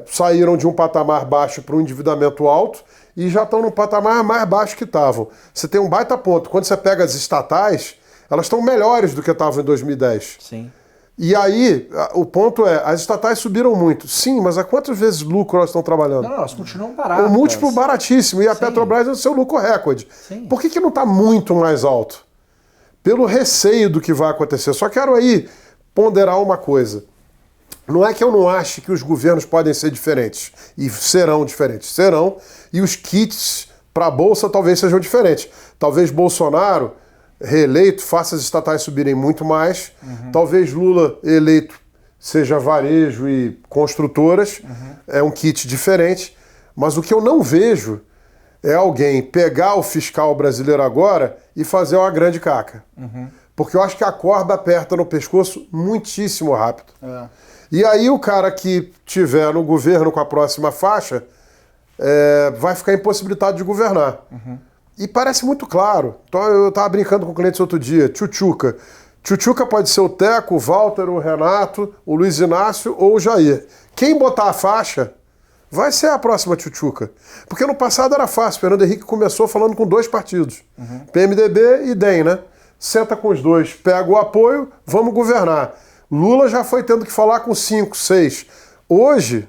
saíram de um patamar baixo para um endividamento alto e já estão num patamar mais baixo que estavam. Você tem um baita ponto. Quando você pega as estatais, elas estão melhores do que estavam em 2010. Sim. E aí, o ponto é, as estatais subiram muito. Sim, mas a quantas vezes lucro elas estão trabalhando? Não, elas continuam baratas. O múltiplo baratíssimo. E a Sim. Petrobras é o seu lucro recorde. Sim. Por que não está muito mais alto? Pelo receio do que vai acontecer. Só quero aí ponderar uma coisa. Não é que eu não ache que os governos podem ser diferentes. E serão diferentes. Serão. E os kits para a Bolsa talvez sejam diferentes. Talvez Bolsonaro, reeleito, faça as estatais subirem muito mais. Talvez Lula, eleito, seja varejo e construtoras. É um kit diferente. Mas o que eu não vejo é alguém pegar o fiscal brasileiro agora e fazer uma grande caca. Porque eu acho que a corda aperta no pescoço muitíssimo rápido. E aí o cara que tiver no governo com a próxima faixa vai ficar impossibilitado de governar. E parece muito claro. Então, eu estava brincando com clientes outro dia, Tchutchuca. Tchutchuca pode ser o Teco, o Walter, o Renato, o Luiz Inácio ou o Jair. Quem botar a faixa vai ser a próxima Tchutchuca. Porque no passado era fácil. Fernando Henrique começou falando com 2 partidos. PMDB e DEM, né? Senta com os 2, pega o apoio, vamos governar. Lula já foi tendo que falar com 5, 6. Hoje,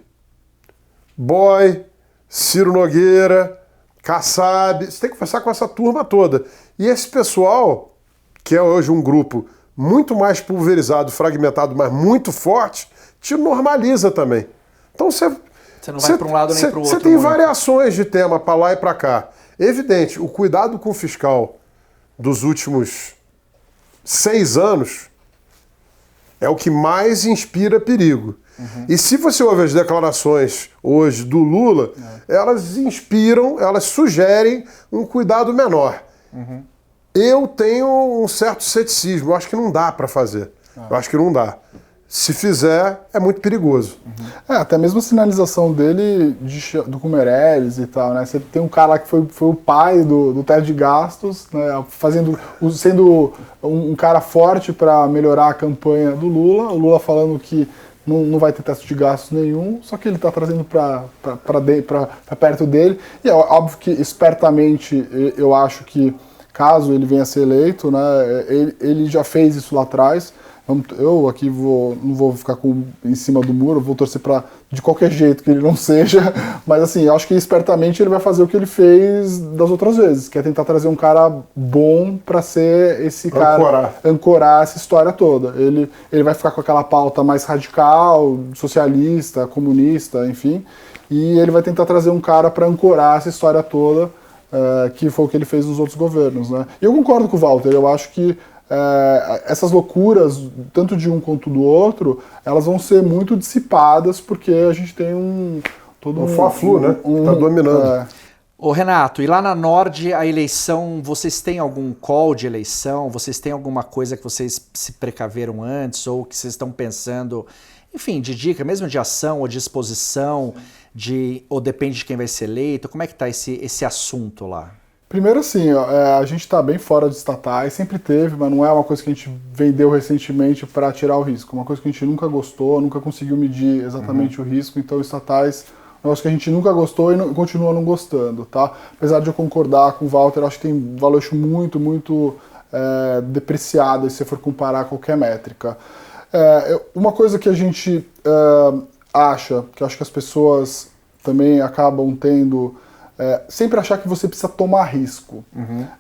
Boy, Ciro Nogueira, Kassab, você tem que conversar com essa turma toda. E esse pessoal, que é hoje um grupo muito mais pulverizado, fragmentado, mas muito forte, te normaliza também. Então você não vai para um lado nem para o outro. Você tem variações de tema para lá e para cá. Evidente, o cuidado com o fiscal dos últimos 6 anos é o que mais inspira perigo. E se você ouve as declarações hoje do Lula, elas inspiram, elas sugerem um cuidado menor. Eu tenho um certo ceticismo, eu acho que não dá para fazer. Eu acho que não dá. Se fizer, é muito perigoso. Até mesmo a sinalização dele do Meirelles e tal, né? Você tem um cara lá que foi o pai do teto de gastos, né? Sendo um cara forte para melhorar a campanha do Lula. O Lula falando que não vai ter teto de gastos nenhum, só que ele está trazendo para perto dele. E é óbvio que, espertamente, eu acho que, caso ele venha a ser eleito, né, ele já fez isso lá atrás. Eu aqui não vou ficar em cima do muro, vou torcer para de qualquer jeito que ele não seja, mas assim, eu acho que espertamente ele vai fazer o que ele fez das outras vezes, que é tentar trazer um cara bom para ser esse cara, ancorar essa história toda. Ele vai ficar com aquela pauta mais radical, socialista, comunista, enfim, e ele vai tentar trazer um cara para ancorar essa história toda, que foi o que ele fez nos outros governos, né? E eu concordo com o Walter, eu acho que essas loucuras, tanto de um quanto do outro, elas vão ser muito dissipadas, porque a gente tem um Fla-Flu, né? Que tá dominando. Ô Renato, e lá na Nord, a eleição, vocês têm algum call de eleição? Vocês têm alguma coisa que vocês se precaveram antes, ou que vocês estão pensando, enfim, de dica, mesmo de ação ou de exposição, ou depende de quem vai ser eleito? Como é que tá esse assunto lá? Primeiro assim, a gente está bem fora de estatais, sempre teve, mas não é uma coisa que a gente vendeu recentemente para tirar o risco. Uma coisa que a gente nunca gostou, nunca conseguiu medir exatamente o risco, então estatais é um negócio que a gente nunca gostou e continua não gostando, tá? Apesar de eu concordar com o Walter, acho que tem valor muito, muito depreciada se você for comparar qualquer métrica. Uma coisa que a gente acha, que eu acho que as pessoas também acabam tendo, sempre achar que você precisa tomar risco.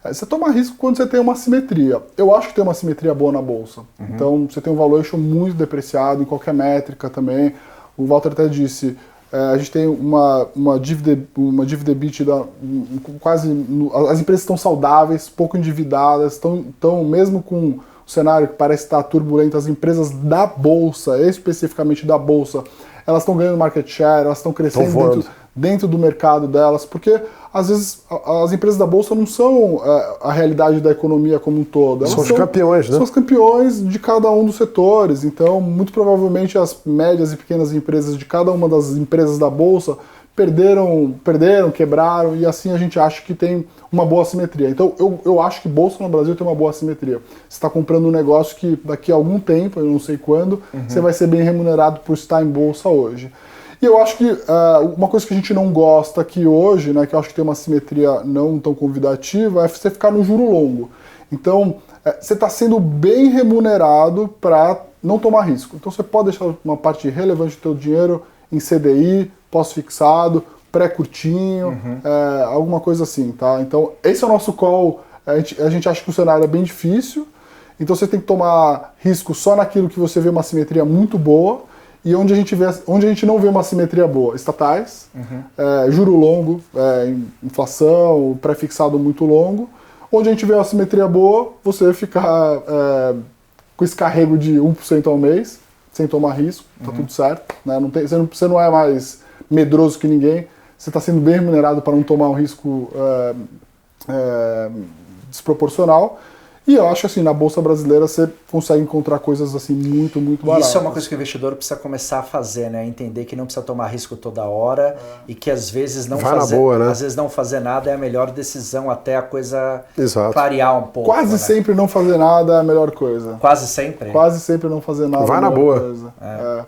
Você toma risco quando você tem uma assimetria. Eu acho que tem uma assimetria boa na Bolsa. Então, você tem um valuation muito depreciado em qualquer métrica também. O Walter até disse, a gente tem uma dívida EBITDA quase... As empresas estão saudáveis, pouco endividadas, estão mesmo com o cenário que parece estar turbulento, as empresas da Bolsa, especificamente da Bolsa, elas estão ganhando market share, elas estão crescendo dentro do mercado delas, porque às vezes as empresas da Bolsa não são a realidade da economia como um todo. Elas são os campeões, né? São os campeões de cada um dos setores. Então, muito provavelmente as médias e pequenas empresas de cada uma das empresas da Bolsa perderam, quebraram, e assim a gente acha que tem uma boa assimetria. Então, eu acho que Bolsa no Brasil tem uma boa assimetria. Você está comprando um negócio que daqui a algum tempo, eu não sei quando, você vai ser bem remunerado por estar em Bolsa hoje. E eu acho que uma coisa que a gente não gosta aqui hoje, né, que eu acho que tem uma simetria não tão convidativa, é você ficar no juro longo. Então, você está sendo bem remunerado para não tomar risco. Então, você pode deixar uma parte relevante do seu dinheiro em CDI, pós-fixado, pré-curtinho, alguma coisa assim, tá? Então, esse é o nosso call. A gente acha que o cenário é bem difícil, então você tem que tomar risco só naquilo que você vê uma simetria muito boa. E onde a gente não vê uma simetria boa? Estatais, juro longo, inflação, pré-fixado muito longo. Onde a gente vê uma simetria boa, você ficar com esse carrego de 1% ao mês, sem tomar risco, tá tudo certo. Né? Você não é mais medroso que ninguém, você está sendo bem remunerado para não tomar um risco desproporcional. E eu acho que assim, na Bolsa Brasileira você consegue encontrar coisas assim muito, muito baratas. Isso é uma coisa que o investidor precisa começar a fazer, né? Entender que não precisa tomar risco toda hora e que às vezes não fazer nada é a melhor decisão até a coisa clarear um pouco. Quase sempre não fazer nada é a melhor coisa. Quase sempre? Quase sempre não fazer nada é a melhor coisa.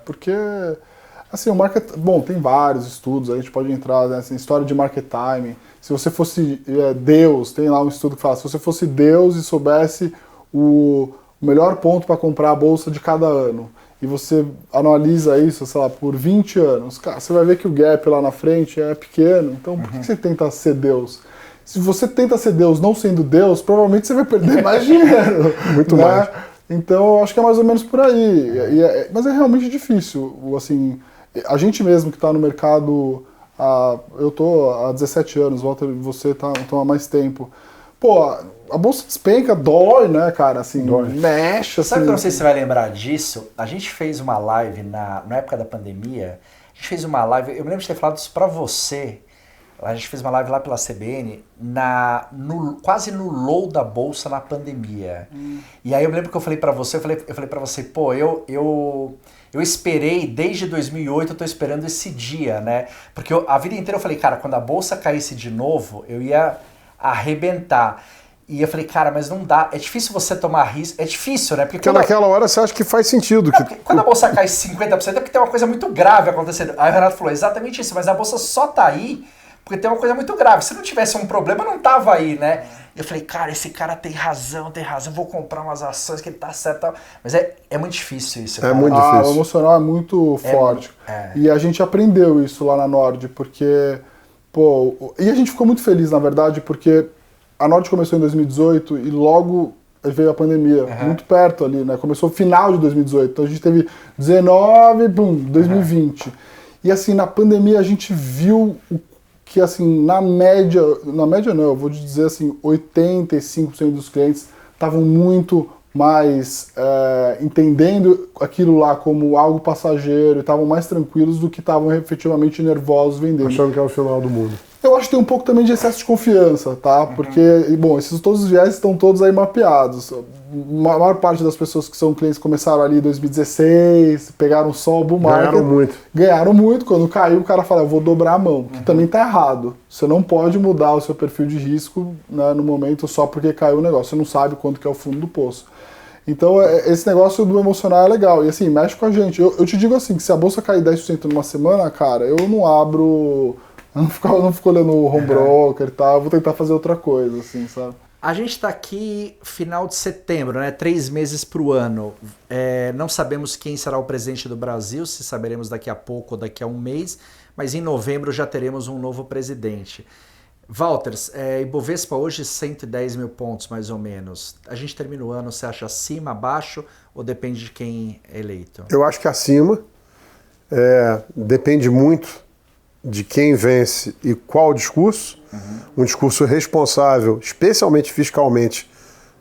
Porque assim, o market... Bom, tem vários estudos, a gente pode entrar nessa história de market timing. Se você fosse Deus, tem lá um estudo que fala, se você fosse Deus e soubesse o melhor ponto para comprar a bolsa de cada ano, e você analisa isso, sei lá, por 20 anos, cara, você vai ver que o gap lá na frente é pequeno, então por que você tenta ser Deus? Se você tenta ser Deus não sendo Deus, provavelmente você vai perder mais dinheiro. Muito mais. Então, eu acho que é mais ou menos por aí. Mas é realmente difícil. Assim, a gente mesmo que está no mercado... eu tô há 17 anos, Walter, você tá há mais tempo. Pô, a bolsa despenca, dói, né, cara? Assim, mexe. Sabe que eu não sei se você vai lembrar disso? A gente fez uma live na época da pandemia. A gente fez uma live, eu me lembro de ter falado isso pra você. A gente fez uma live lá pela CBN, quase no low da bolsa na pandemia. E aí eu me lembro que eu falei pra você, eu falei pra você, pô, eu esperei, desde 2008 eu tô esperando esse dia, né? Porque a vida inteira eu falei, cara, quando a bolsa caísse de novo, eu ia arrebentar. E eu falei, cara, mas não dá, é difícil você tomar risco, é difícil, né? Porque naquela hora você acha que faz sentido. Quando a bolsa cai 50% é porque tem uma coisa muito grave acontecendo. Aí o Renato falou, exatamente isso, mas a bolsa só tá aí porque tem uma coisa muito grave. Se não tivesse um problema, não tava aí, né? Eu falei, cara, esse cara tem razão, vou comprar umas ações que ele tá certo. Mas é muito difícil isso, cara. É muito difícil. O emocional é muito forte. E a gente aprendeu isso lá na Nord, porque, pô... E a gente ficou muito feliz, na verdade, porque a Nord começou em 2018 e logo veio a pandemia, muito perto ali, né? Começou no final de 2018, então a gente teve 19, 2020. E assim, na pandemia a gente viu que assim, na média não, eu vou dizer assim, 85% dos clientes estavam muito mais entendendo aquilo lá como algo passageiro, estavam mais tranquilos do que estavam efetivamente nervosos vendendo. Achando que é o final do mundo. Eu acho que tem um pouco também de excesso de confiança, tá? Porque, bom, todos os viés estão todos aí mapeados. A maior parte das pessoas que são clientes começaram ali em 2016, pegaram só o bull market. Ganharam muito. Quando caiu, o cara fala, eu vou dobrar a mão. Que também tá errado. Você não pode mudar o seu perfil de risco, né, no momento só porque caiu o negócio. Você não sabe quanto que é o fundo do poço. Então, esse negócio do emocional é legal. E assim, mexe com a gente. Eu te digo assim, que se a bolsa cair 10% numa semana, cara, eu não abro... Eu não fico olhando o home broker e tal, eu vou tentar fazer outra coisa, assim, sabe? A gente está aqui final de setembro, né? 3 meses para o ano. Não sabemos quem será o presidente do Brasil, se saberemos daqui a pouco ou daqui a um mês, mas em novembro já teremos um novo presidente. Walters, Ibovespa hoje 110 mil pontos mais ou menos. A gente termina o ano, você acha acima, abaixo ou depende de quem é eleito? Eu acho que acima. Depende muito de quem vence e qual discurso. Um discurso responsável, especialmente fiscalmente,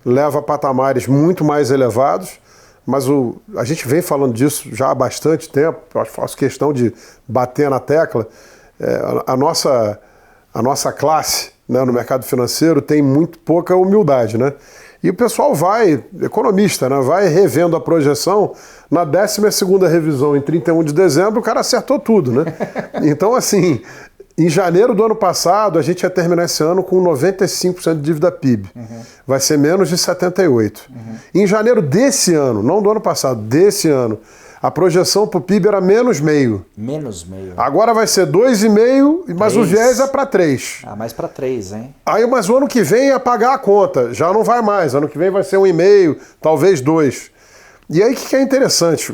leva a patamares muito mais elevados, mas a gente vem falando disso já há bastante tempo, eu faço questão de bater na tecla. A nossa classe, né, no mercado financeiro tem muito pouca humildade, né? E o pessoal economista, né, vai revendo a projeção. Na 12ª revisão, em 31 de dezembro, o cara acertou tudo, né? Então, assim, em janeiro do ano passado, a gente ia terminar esse ano com 95% de dívida PIB. Vai ser menos de 78%. Em janeiro desse ano, não do ano passado, desse ano, a projeção para o PIB era menos meio. Menos meio. Agora vai ser 2,5, mas 3. O viés é para 3. Mais para 3, hein? Aí, mas o ano que vem é pagar a conta. Já não vai mais. Ano que vem vai ser 1,5, talvez 2. E aí o que é interessante,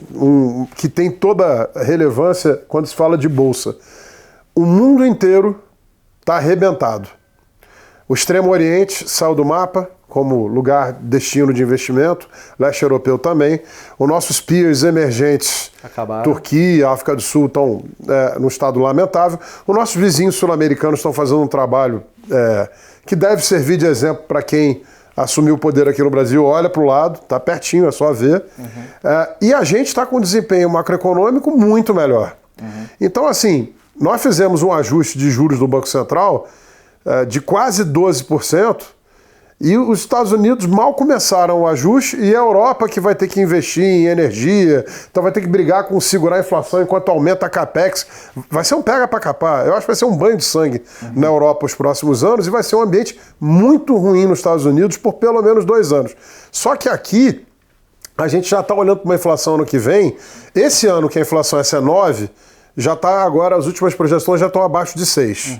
que tem toda a relevância quando se fala de bolsa. O mundo inteiro está arrebentado. O Extremo Oriente saiu do mapa como lugar, destino de investimento, leste europeu também. Os nossos peers emergentes, acabaram. Turquia, África do Sul, estão num estado lamentável. Os nossos vizinhos sul-americanos estão fazendo um trabalho que deve servir de exemplo para quem assumiu o poder aqui no Brasil. Olha para o lado, está pertinho, é só ver. E a gente está com um desempenho macroeconômico muito melhor. Então, assim, nós fizemos um ajuste de juros do Banco Central de quase 12%, e os Estados Unidos mal começaram o ajuste, e a Europa que vai ter que investir em energia, então vai ter que brigar com segurar a inflação enquanto aumenta a capex. Vai ser um pega para capar. Eu acho que vai ser um banho de sangue na Europa os próximos anos, e vai ser um ambiente muito ruim nos Estados Unidos por pelo menos 2 anos. Só que aqui a gente já está olhando para uma inflação ano que vem. Esse ano que a inflação é 9, já está agora, as últimas projeções já estão abaixo de 6.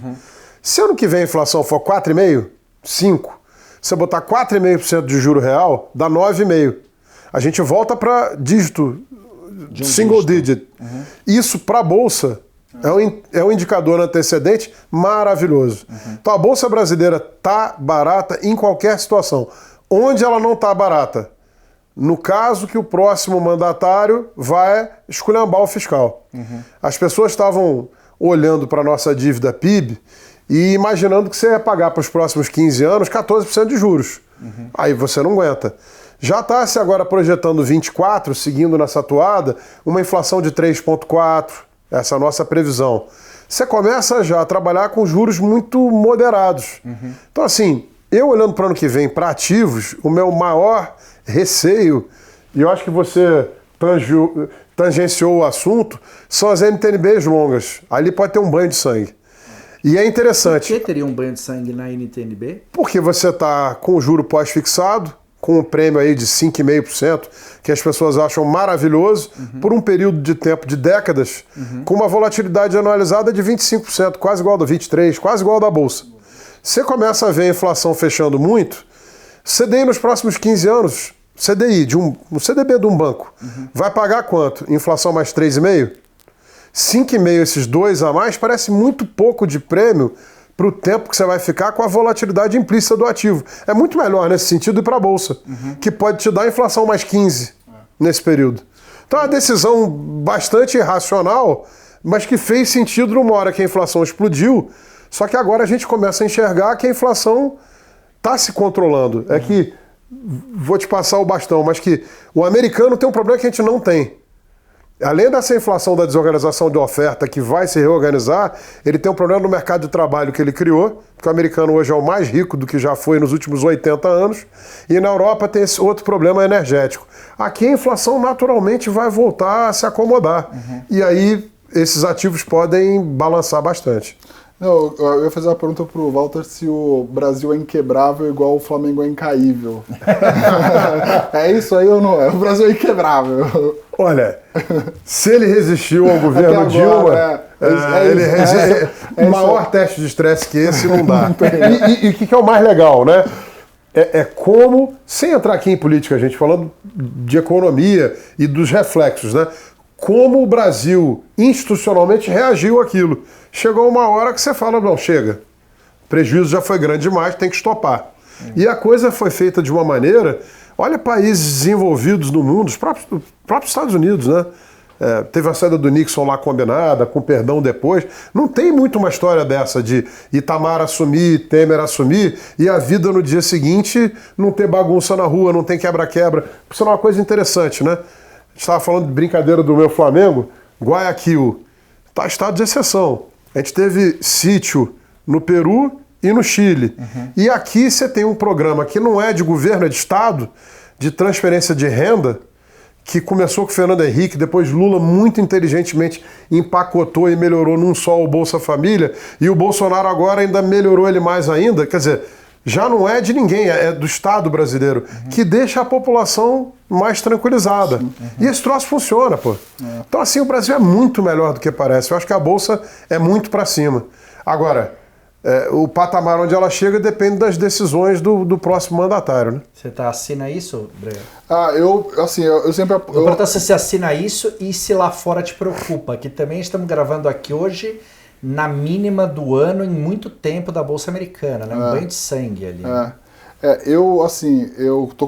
Se ano que vem a inflação for 4,5, 5, você botar 4,5% de juro real, dá 9,5%. A gente volta para dígito, single digit. Isso para a Bolsa é um indicador antecedente maravilhoso. Então a Bolsa brasileira está barata em qualquer situação. Onde ela não está barata? No caso que o próximo mandatário vai esculhambar o fiscal. As pessoas estavam olhando para a nossa dívida PIB e imaginando que você ia pagar para os próximos 15 anos 14% de juros. Aí você não aguenta. Já está se agora projetando 24, seguindo nessa toada, uma inflação de 3,4%, essa é a nossa previsão. Você começa já a trabalhar com juros muito moderados. Então, assim, eu olhando para o ano que vem para ativos, o meu maior receio, e eu acho que você tangenciou o assunto, são as NTNBs longas. Ali pode ter um banho de sangue. E é interessante. Por que teria um banho de sangue na NTNB? Porque você está com o juro pós-fixado, com um prêmio aí de 5,5%, que as pessoas acham maravilhoso, por um período de tempo de décadas, com uma volatilidade anualizada de 25%, quase igual da 23%, quase igual da Bolsa. Você começa a ver a inflação fechando muito, CDI nos próximos 15 anos, CDI, um CDB de um banco, vai pagar quanto? Inflação mais 3,5%? 5,5%, esses 2 a mais, parece muito pouco de prêmio para o tempo que você vai ficar com a volatilidade implícita do ativo. É muito melhor nesse sentido ir para a Bolsa, que pode te dar inflação mais 15% nesse período. Então é uma decisão bastante irracional, mas que fez sentido numa hora que a inflação explodiu, só que agora a gente começa a enxergar que a inflação está se controlando. É que, vou te passar o bastão, mas que o americano tem um problema que a gente não tem. Além dessa inflação da desorganização de oferta que vai se reorganizar, ele tem um problema no mercado de trabalho que ele criou, porque o americano hoje é o mais rico do que já foi nos últimos 80 anos, e na Europa tem esse outro problema energético. Aqui a inflação naturalmente vai voltar a se acomodar, e aí esses ativos podem balançar bastante. Não, eu ia fazer uma pergunta pro Walter se o Brasil é inquebrável igual o Flamengo é incaível. É isso aí ou não é? O Brasil é inquebrável. Olha, se ele resistiu ao governo agora, Dilma, o maior teste de estresse que esse não dá. E o que é o mais legal, né? É como, sem entrar aqui em política, a gente falando de economia e dos reflexos, né? Como o Brasil institucionalmente reagiu àquilo. Chegou uma hora que você fala, não, chega, o prejuízo já foi grande demais, tem que estopar. E a coisa foi feita de uma maneira, olha países desenvolvidos no mundo, os próprios Estados Unidos, né? Teve a saída do Nixon lá combinada, com perdão depois. Não tem muito uma história dessa de Itamar assumir, Temer assumir, e a vida no dia seguinte não ter bagunça na rua, não tem quebra-quebra. Isso é uma coisa interessante, né? A gente estava falando de brincadeira do meu Flamengo, Guayaquil, tá estado de exceção. A gente teve sítio no Peru e no Chile. E aqui você tem um programa que não é de governo, é de Estado, de transferência de renda, que começou com o Fernando Henrique, depois Lula muito inteligentemente empacotou e melhorou num só o Bolsa Família, e o Bolsonaro agora ainda melhorou ele mais ainda, quer dizer, já não é de ninguém, é do Estado brasileiro, que deixa a população mais tranquilizada. E esse troço funciona, pô. Então assim, o Brasil é muito melhor do que parece. Eu acho que a Bolsa é muito para cima. Agora, o patamar onde ela chega depende das decisões do próximo mandatário, né? Você assina isso, Breno? Eu sempre... Pergunta se você assina isso e se lá fora te preocupa, que também estamos gravando aqui hoje na mínima do ano em muito tempo da Bolsa Americana, né? Um banho de sangue ali. Eu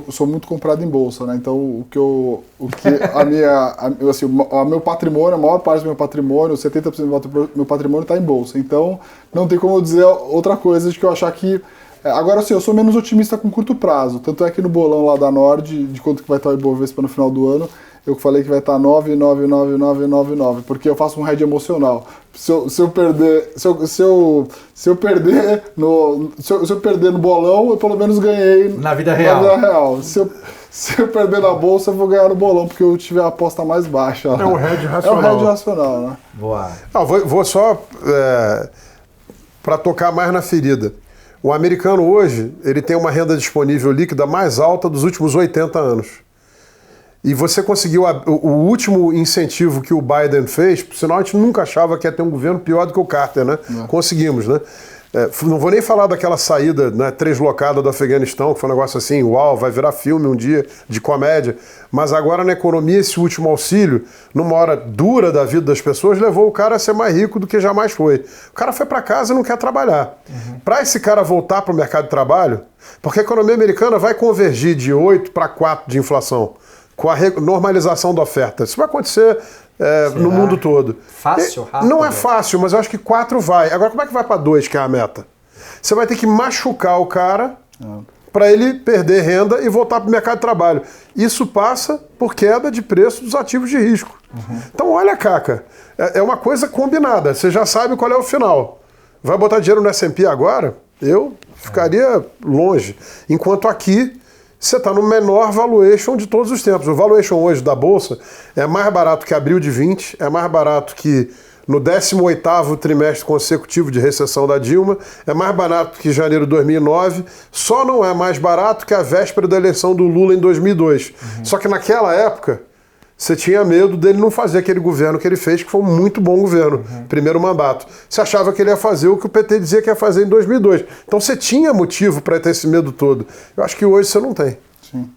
sou muito comprado em bolsa, né? Então o meu patrimônio, a maior parte do meu patrimônio, 70% do meu patrimônio está em bolsa. Então não tem como eu dizer outra coisa de que eu achar que... Agora assim, eu sou menos otimista com curto prazo. Tanto é que no bolão lá da Nord, de quanto que vai estar o Ibovespa no final do ano, eu falei que vai estar 9,99999, porque eu faço um hedge emocional. Se eu perder no bolão, eu pelo menos ganhei na vida real. Se eu perder na bolsa, eu vou ganhar no bolão, porque eu tive a aposta mais baixa. É um hedge racional. É um hedge racional, né? Boa. Vou só para tocar mais na ferida. O americano hoje, ele tem uma renda disponível líquida mais alta dos últimos 80 anos. E você conseguiu o último incentivo que o Biden fez, por sinal a gente nunca achava que ia ter um governo pior do que o Carter, né? Conseguimos, né? Não vou nem falar daquela saída, né, translocada do Afeganistão, que foi um negócio assim, uau, vai virar filme um dia de comédia. Mas agora na economia, esse último auxílio, numa hora dura da vida das pessoas, levou o cara a ser mais rico do que jamais foi. O cara foi para casa e não quer trabalhar. Para esse cara voltar para o mercado de trabalho, porque a economia americana vai convergir de 8 para 4 de inflação, com a normalização da oferta. Isso vai acontecer no mundo todo. Fácil, rápido? Não é fácil, mas eu acho que 4 vai. Agora, como é que vai para 2, que é a meta? Você vai ter que machucar o cara para ele perder renda e voltar para o mercado de trabalho. Isso passa por queda de preço dos ativos de risco. Então, olha, Caca, é uma coisa combinada. Você já sabe qual é o final. Vai botar dinheiro no S&P agora? Eu ficaria longe. Enquanto aqui, você está no menor valuation de todos os tempos. O valuation hoje da Bolsa é mais barato que abril de 20, é mais barato que no 18º trimestre consecutivo de recessão da Dilma, é mais barato que janeiro de 2009, só não é mais barato que a véspera da eleição do Lula em 2002. Só que naquela época, você tinha medo dele não fazer aquele governo que ele fez, que foi um muito bom governo, primeiro mandato. Você achava que ele ia fazer o que o PT dizia que ia fazer em 2002. Então você tinha motivo para ter esse medo todo. Eu acho que hoje você não tem. Sim.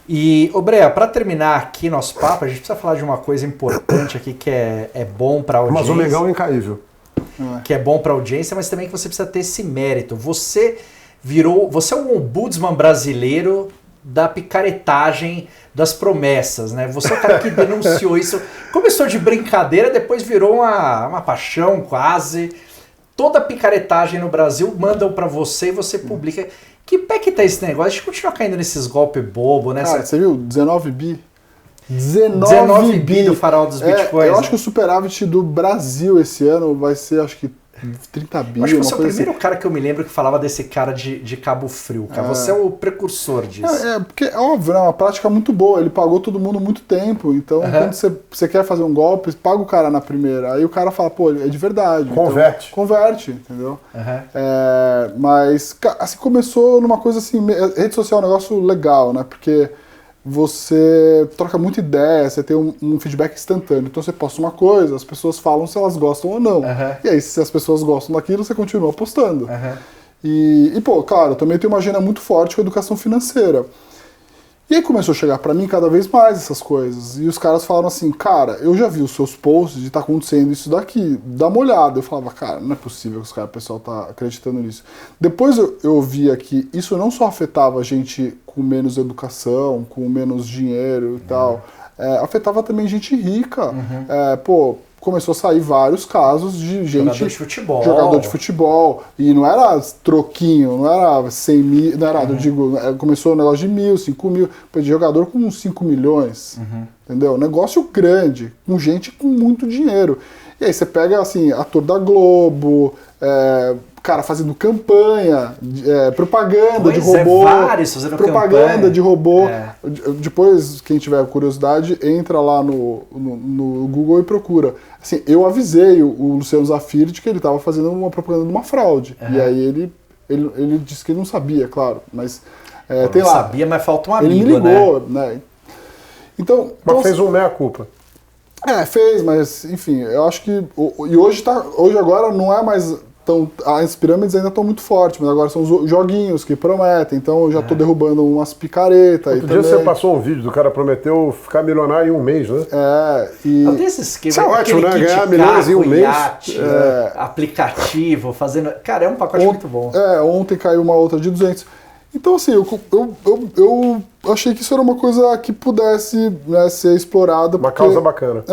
E, Brea, para terminar aqui nosso papo, a gente precisa falar de uma coisa importante aqui que é bom para a audiência. Mas o legal é incaível. Que é bom para a audiência, mas também que você precisa ter esse mérito. Você é um ombudsman brasileiro da picaretagem das promessas, né? Você é o cara que denunciou isso. Começou de brincadeira, depois virou uma paixão quase. Toda picaretagem no Brasil mandam para você e você publica. Que pé que tá esse negócio? A gente continua caindo nesses golpes bobo, né? Cara, você viu? 19 bi? 19 bi do farol dos bitcoins. Eu acho que o superávit do Brasil esse ano vai ser, acho que 30 bi. Eu acho que você é o primeiro cara que eu me lembro que falava desse cara de Cabo Frio, cara. Você é o precursor disso. Porque é óbvio, é uma prática muito boa. Ele pagou todo mundo muito tempo. Então, quando você quer fazer um golpe, paga o cara na primeira. Aí o cara fala, pô, é de verdade. Converte. Então, converte, entendeu? Mas, assim, começou numa coisa assim, rede social é um negócio legal, né? Porque você troca muita ideia, você tem um feedback instantâneo. Então você posta uma coisa, as pessoas falam se elas gostam ou não. E aí, se as pessoas gostam daquilo, você continua postando. E, pô, claro, eu também tenho uma agenda muito forte com a educação financeira. E aí começou a chegar pra mim cada vez mais essas coisas. E os caras falaram assim, cara, eu já vi os seus posts de tá acontecendo isso daqui, dá uma olhada. Eu falava, cara, não é possível que o pessoal tá acreditando nisso. Depois eu via que isso não só afetava a gente com menos educação, com menos dinheiro e tal, afetava também gente rica. Pô, começou a sair vários casos de gente... Jogador de futebol. E não era troquinho, não era 100 mil, não era, eu digo, começou o negócio de 1.000, 5 mil, de jogador com uns 5 milhões, entendeu? Negócio grande, com gente com muito dinheiro. E aí você pega, assim, ator da Globo, cara fazendo campanha, propaganda de robô. Vários fazendo propaganda campanha. De robô. Depois, quem tiver curiosidade, entra lá no Google e procura. Assim, eu avisei o Luciano Zafiri de que ele estava fazendo uma propaganda de uma fraude. E aí ele disse que ele não sabia, claro. Mas tem lá. Não sabia, mas falta um amigo, ele me ligou, né? Então, Mas fez um meia-culpa. fez, mas enfim, eu acho que. E hoje agora não é mais. As pirâmides ainda estão muito fortes, mas agora são os joguinhos que prometem, então eu já estou derrubando umas picaretas. Outro dia você passou um vídeo do cara prometeu ficar milionário em um mês, né? Não tem esse esquema. Isso é ótimo, né? Ganhar milhões em um mês. Iate, aplicativo, fazendo... Cara, é um pacote muito bom. Ontem caiu uma outra de 200. Então, assim, eu achei que isso era uma coisa que pudesse, né, ser explorada. Uma causa bacana.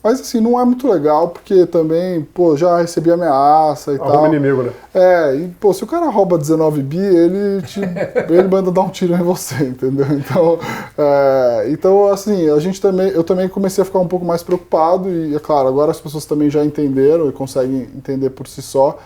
Mas assim, não é muito legal, porque também, pô, já recebi ameaça e tal. Arruma inimigo, né? E, pô, se o cara rouba 19 bi, ele manda dar um tiro em você, entendeu? Então, assim, eu também comecei a ficar um pouco mais preocupado e, é claro, agora as pessoas também já entenderam e conseguem entender por si só.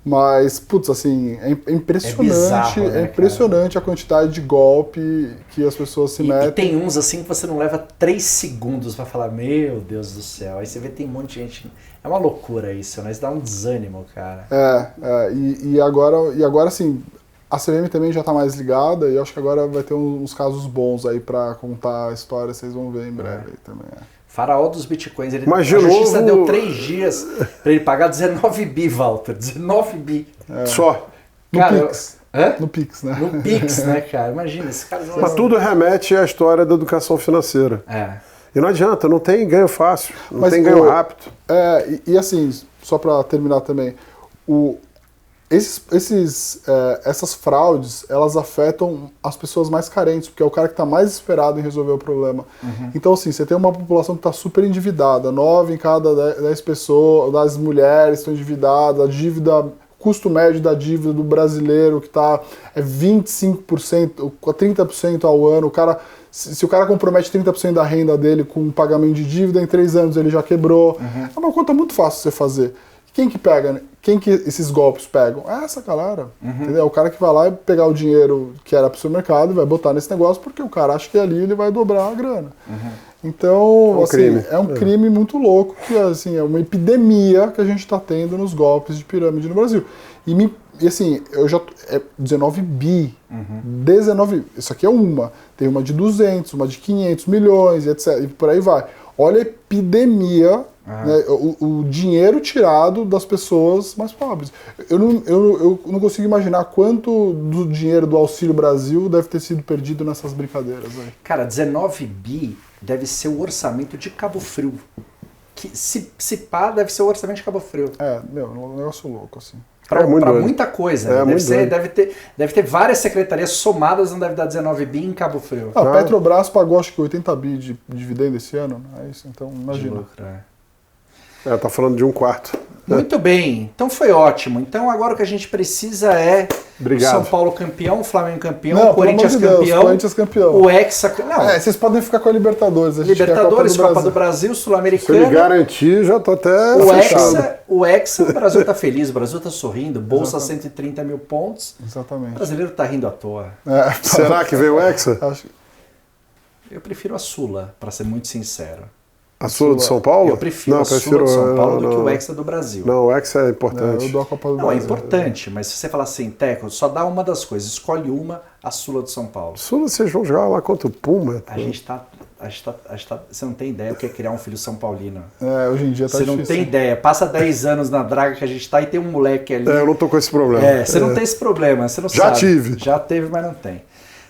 Mas, putz, assim, é impressionante, bizarro, né, impressionante a quantidade de golpe que as pessoas se metem. E tem uns assim que você não leva 3 segundos pra falar, meu Deus do céu. Aí você vê tem um monte de gente. É uma loucura isso, né? Isso dá um desânimo, cara. E agora, assim, a CVM também já tá mais ligada e eu acho que agora vai ter uns casos bons aí pra contar a história, vocês vão ver em breve aí também. Faraó dos bitcoins. Mas a justiça deu 3 dias pra ele pagar 19 bi, Walter. 19 bi. Só. Pix. No Pix, né? No Pix, né, cara? Imagina, esse cara... Mas tudo remete à história da educação financeira. E não adianta, não tem ganho fácil, não tem ganho rápido. E assim, só pra terminar também, essas fraudes, elas afetam as pessoas mais carentes, porque é o cara que está mais esperado em resolver o problema. Então, assim, você tem uma população que está super endividada, 9 em cada 10 pessoas, das mulheres estão endividadas, custo médio da dívida do brasileiro que está 25%, 30% ao ano. Se o cara compromete 30% da renda dele com um pagamento de dívida, em 3 anos ele já quebrou. É uma conta muito fácil de você fazer. Quem que pega? Quem que esses golpes pegam? É essa galera, entendeu? O cara que vai lá e pegar o dinheiro que era pro seu mercado e vai botar nesse negócio porque o cara acha que ali ele vai dobrar a grana. Então, é um crime muito louco, que assim, é uma epidemia que a gente está tendo nos golpes de pirâmide no Brasil. E assim, eu já... 19 bi. 19... Isso aqui é uma. Tem uma de 200, uma de 500 milhões, etc. E por aí vai. Olha a epidemia... Né, o dinheiro tirado das pessoas mais pobres. Eu não consigo imaginar quanto do dinheiro do Auxílio Brasil deve ter sido perdido nessas brincadeiras. Aí. Cara, 19 bi deve ser o orçamento de Cabo Frio. Que, se pá, deve ser o orçamento de Cabo Frio. É um negócio louco, assim. Pra muita coisa. Deve ter várias secretarias somadas, não deve dar 19 bi em Cabo Frio. A Petrobras pagou acho que 80 bi de dividendo esse ano. É isso, então imagina. Tá falando de 1/4. Muito bem, então foi ótimo. Então agora o que a gente precisa é São Paulo campeão, Flamengo campeão, Corinthians campeão, Corinthians campeão, o Hexa... Não, vocês podem ficar com a Libertadores. Libertadores, Copa do Brasil, Sul-Americana. Se ele garantir, já tô até o Hexa, o Brasil tá feliz, o Brasil tá sorrindo, bolsa 130 mil pontos. Exatamente. O brasileiro tá rindo à toa. Será que veio o Hexa? Eu prefiro a Sula, para ser muito sincero. A Sula do São Paulo? Eu prefiro a Sula do São Paulo do que o Hexa do Brasil. Não, o Hexa é importante. Eu dou a Copa do Brasil. Não, é importante, mas se você falar assim, Teco, só dá uma das coisas. Escolhe uma, a Sula do São Paulo. Sula, vocês vão jogar lá contra o Puma? A gente você não tem ideia o que é criar um filho São Paulino. Hoje em dia tá Você difícil. não tem ideia. Passa 10 anos na draga que a gente tá e tem um moleque ali. Eu não tô com esse problema. Você não tem esse problema, você não Já sabe. tive. Já teve, mas não tem.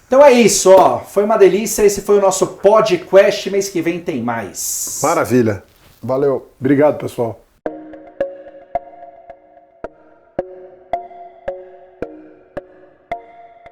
Então é isso, ó. Foi uma delícia. Esse foi o nosso podcast. Mês que vem tem mais. Maravilha. Valeu. Obrigado, pessoal.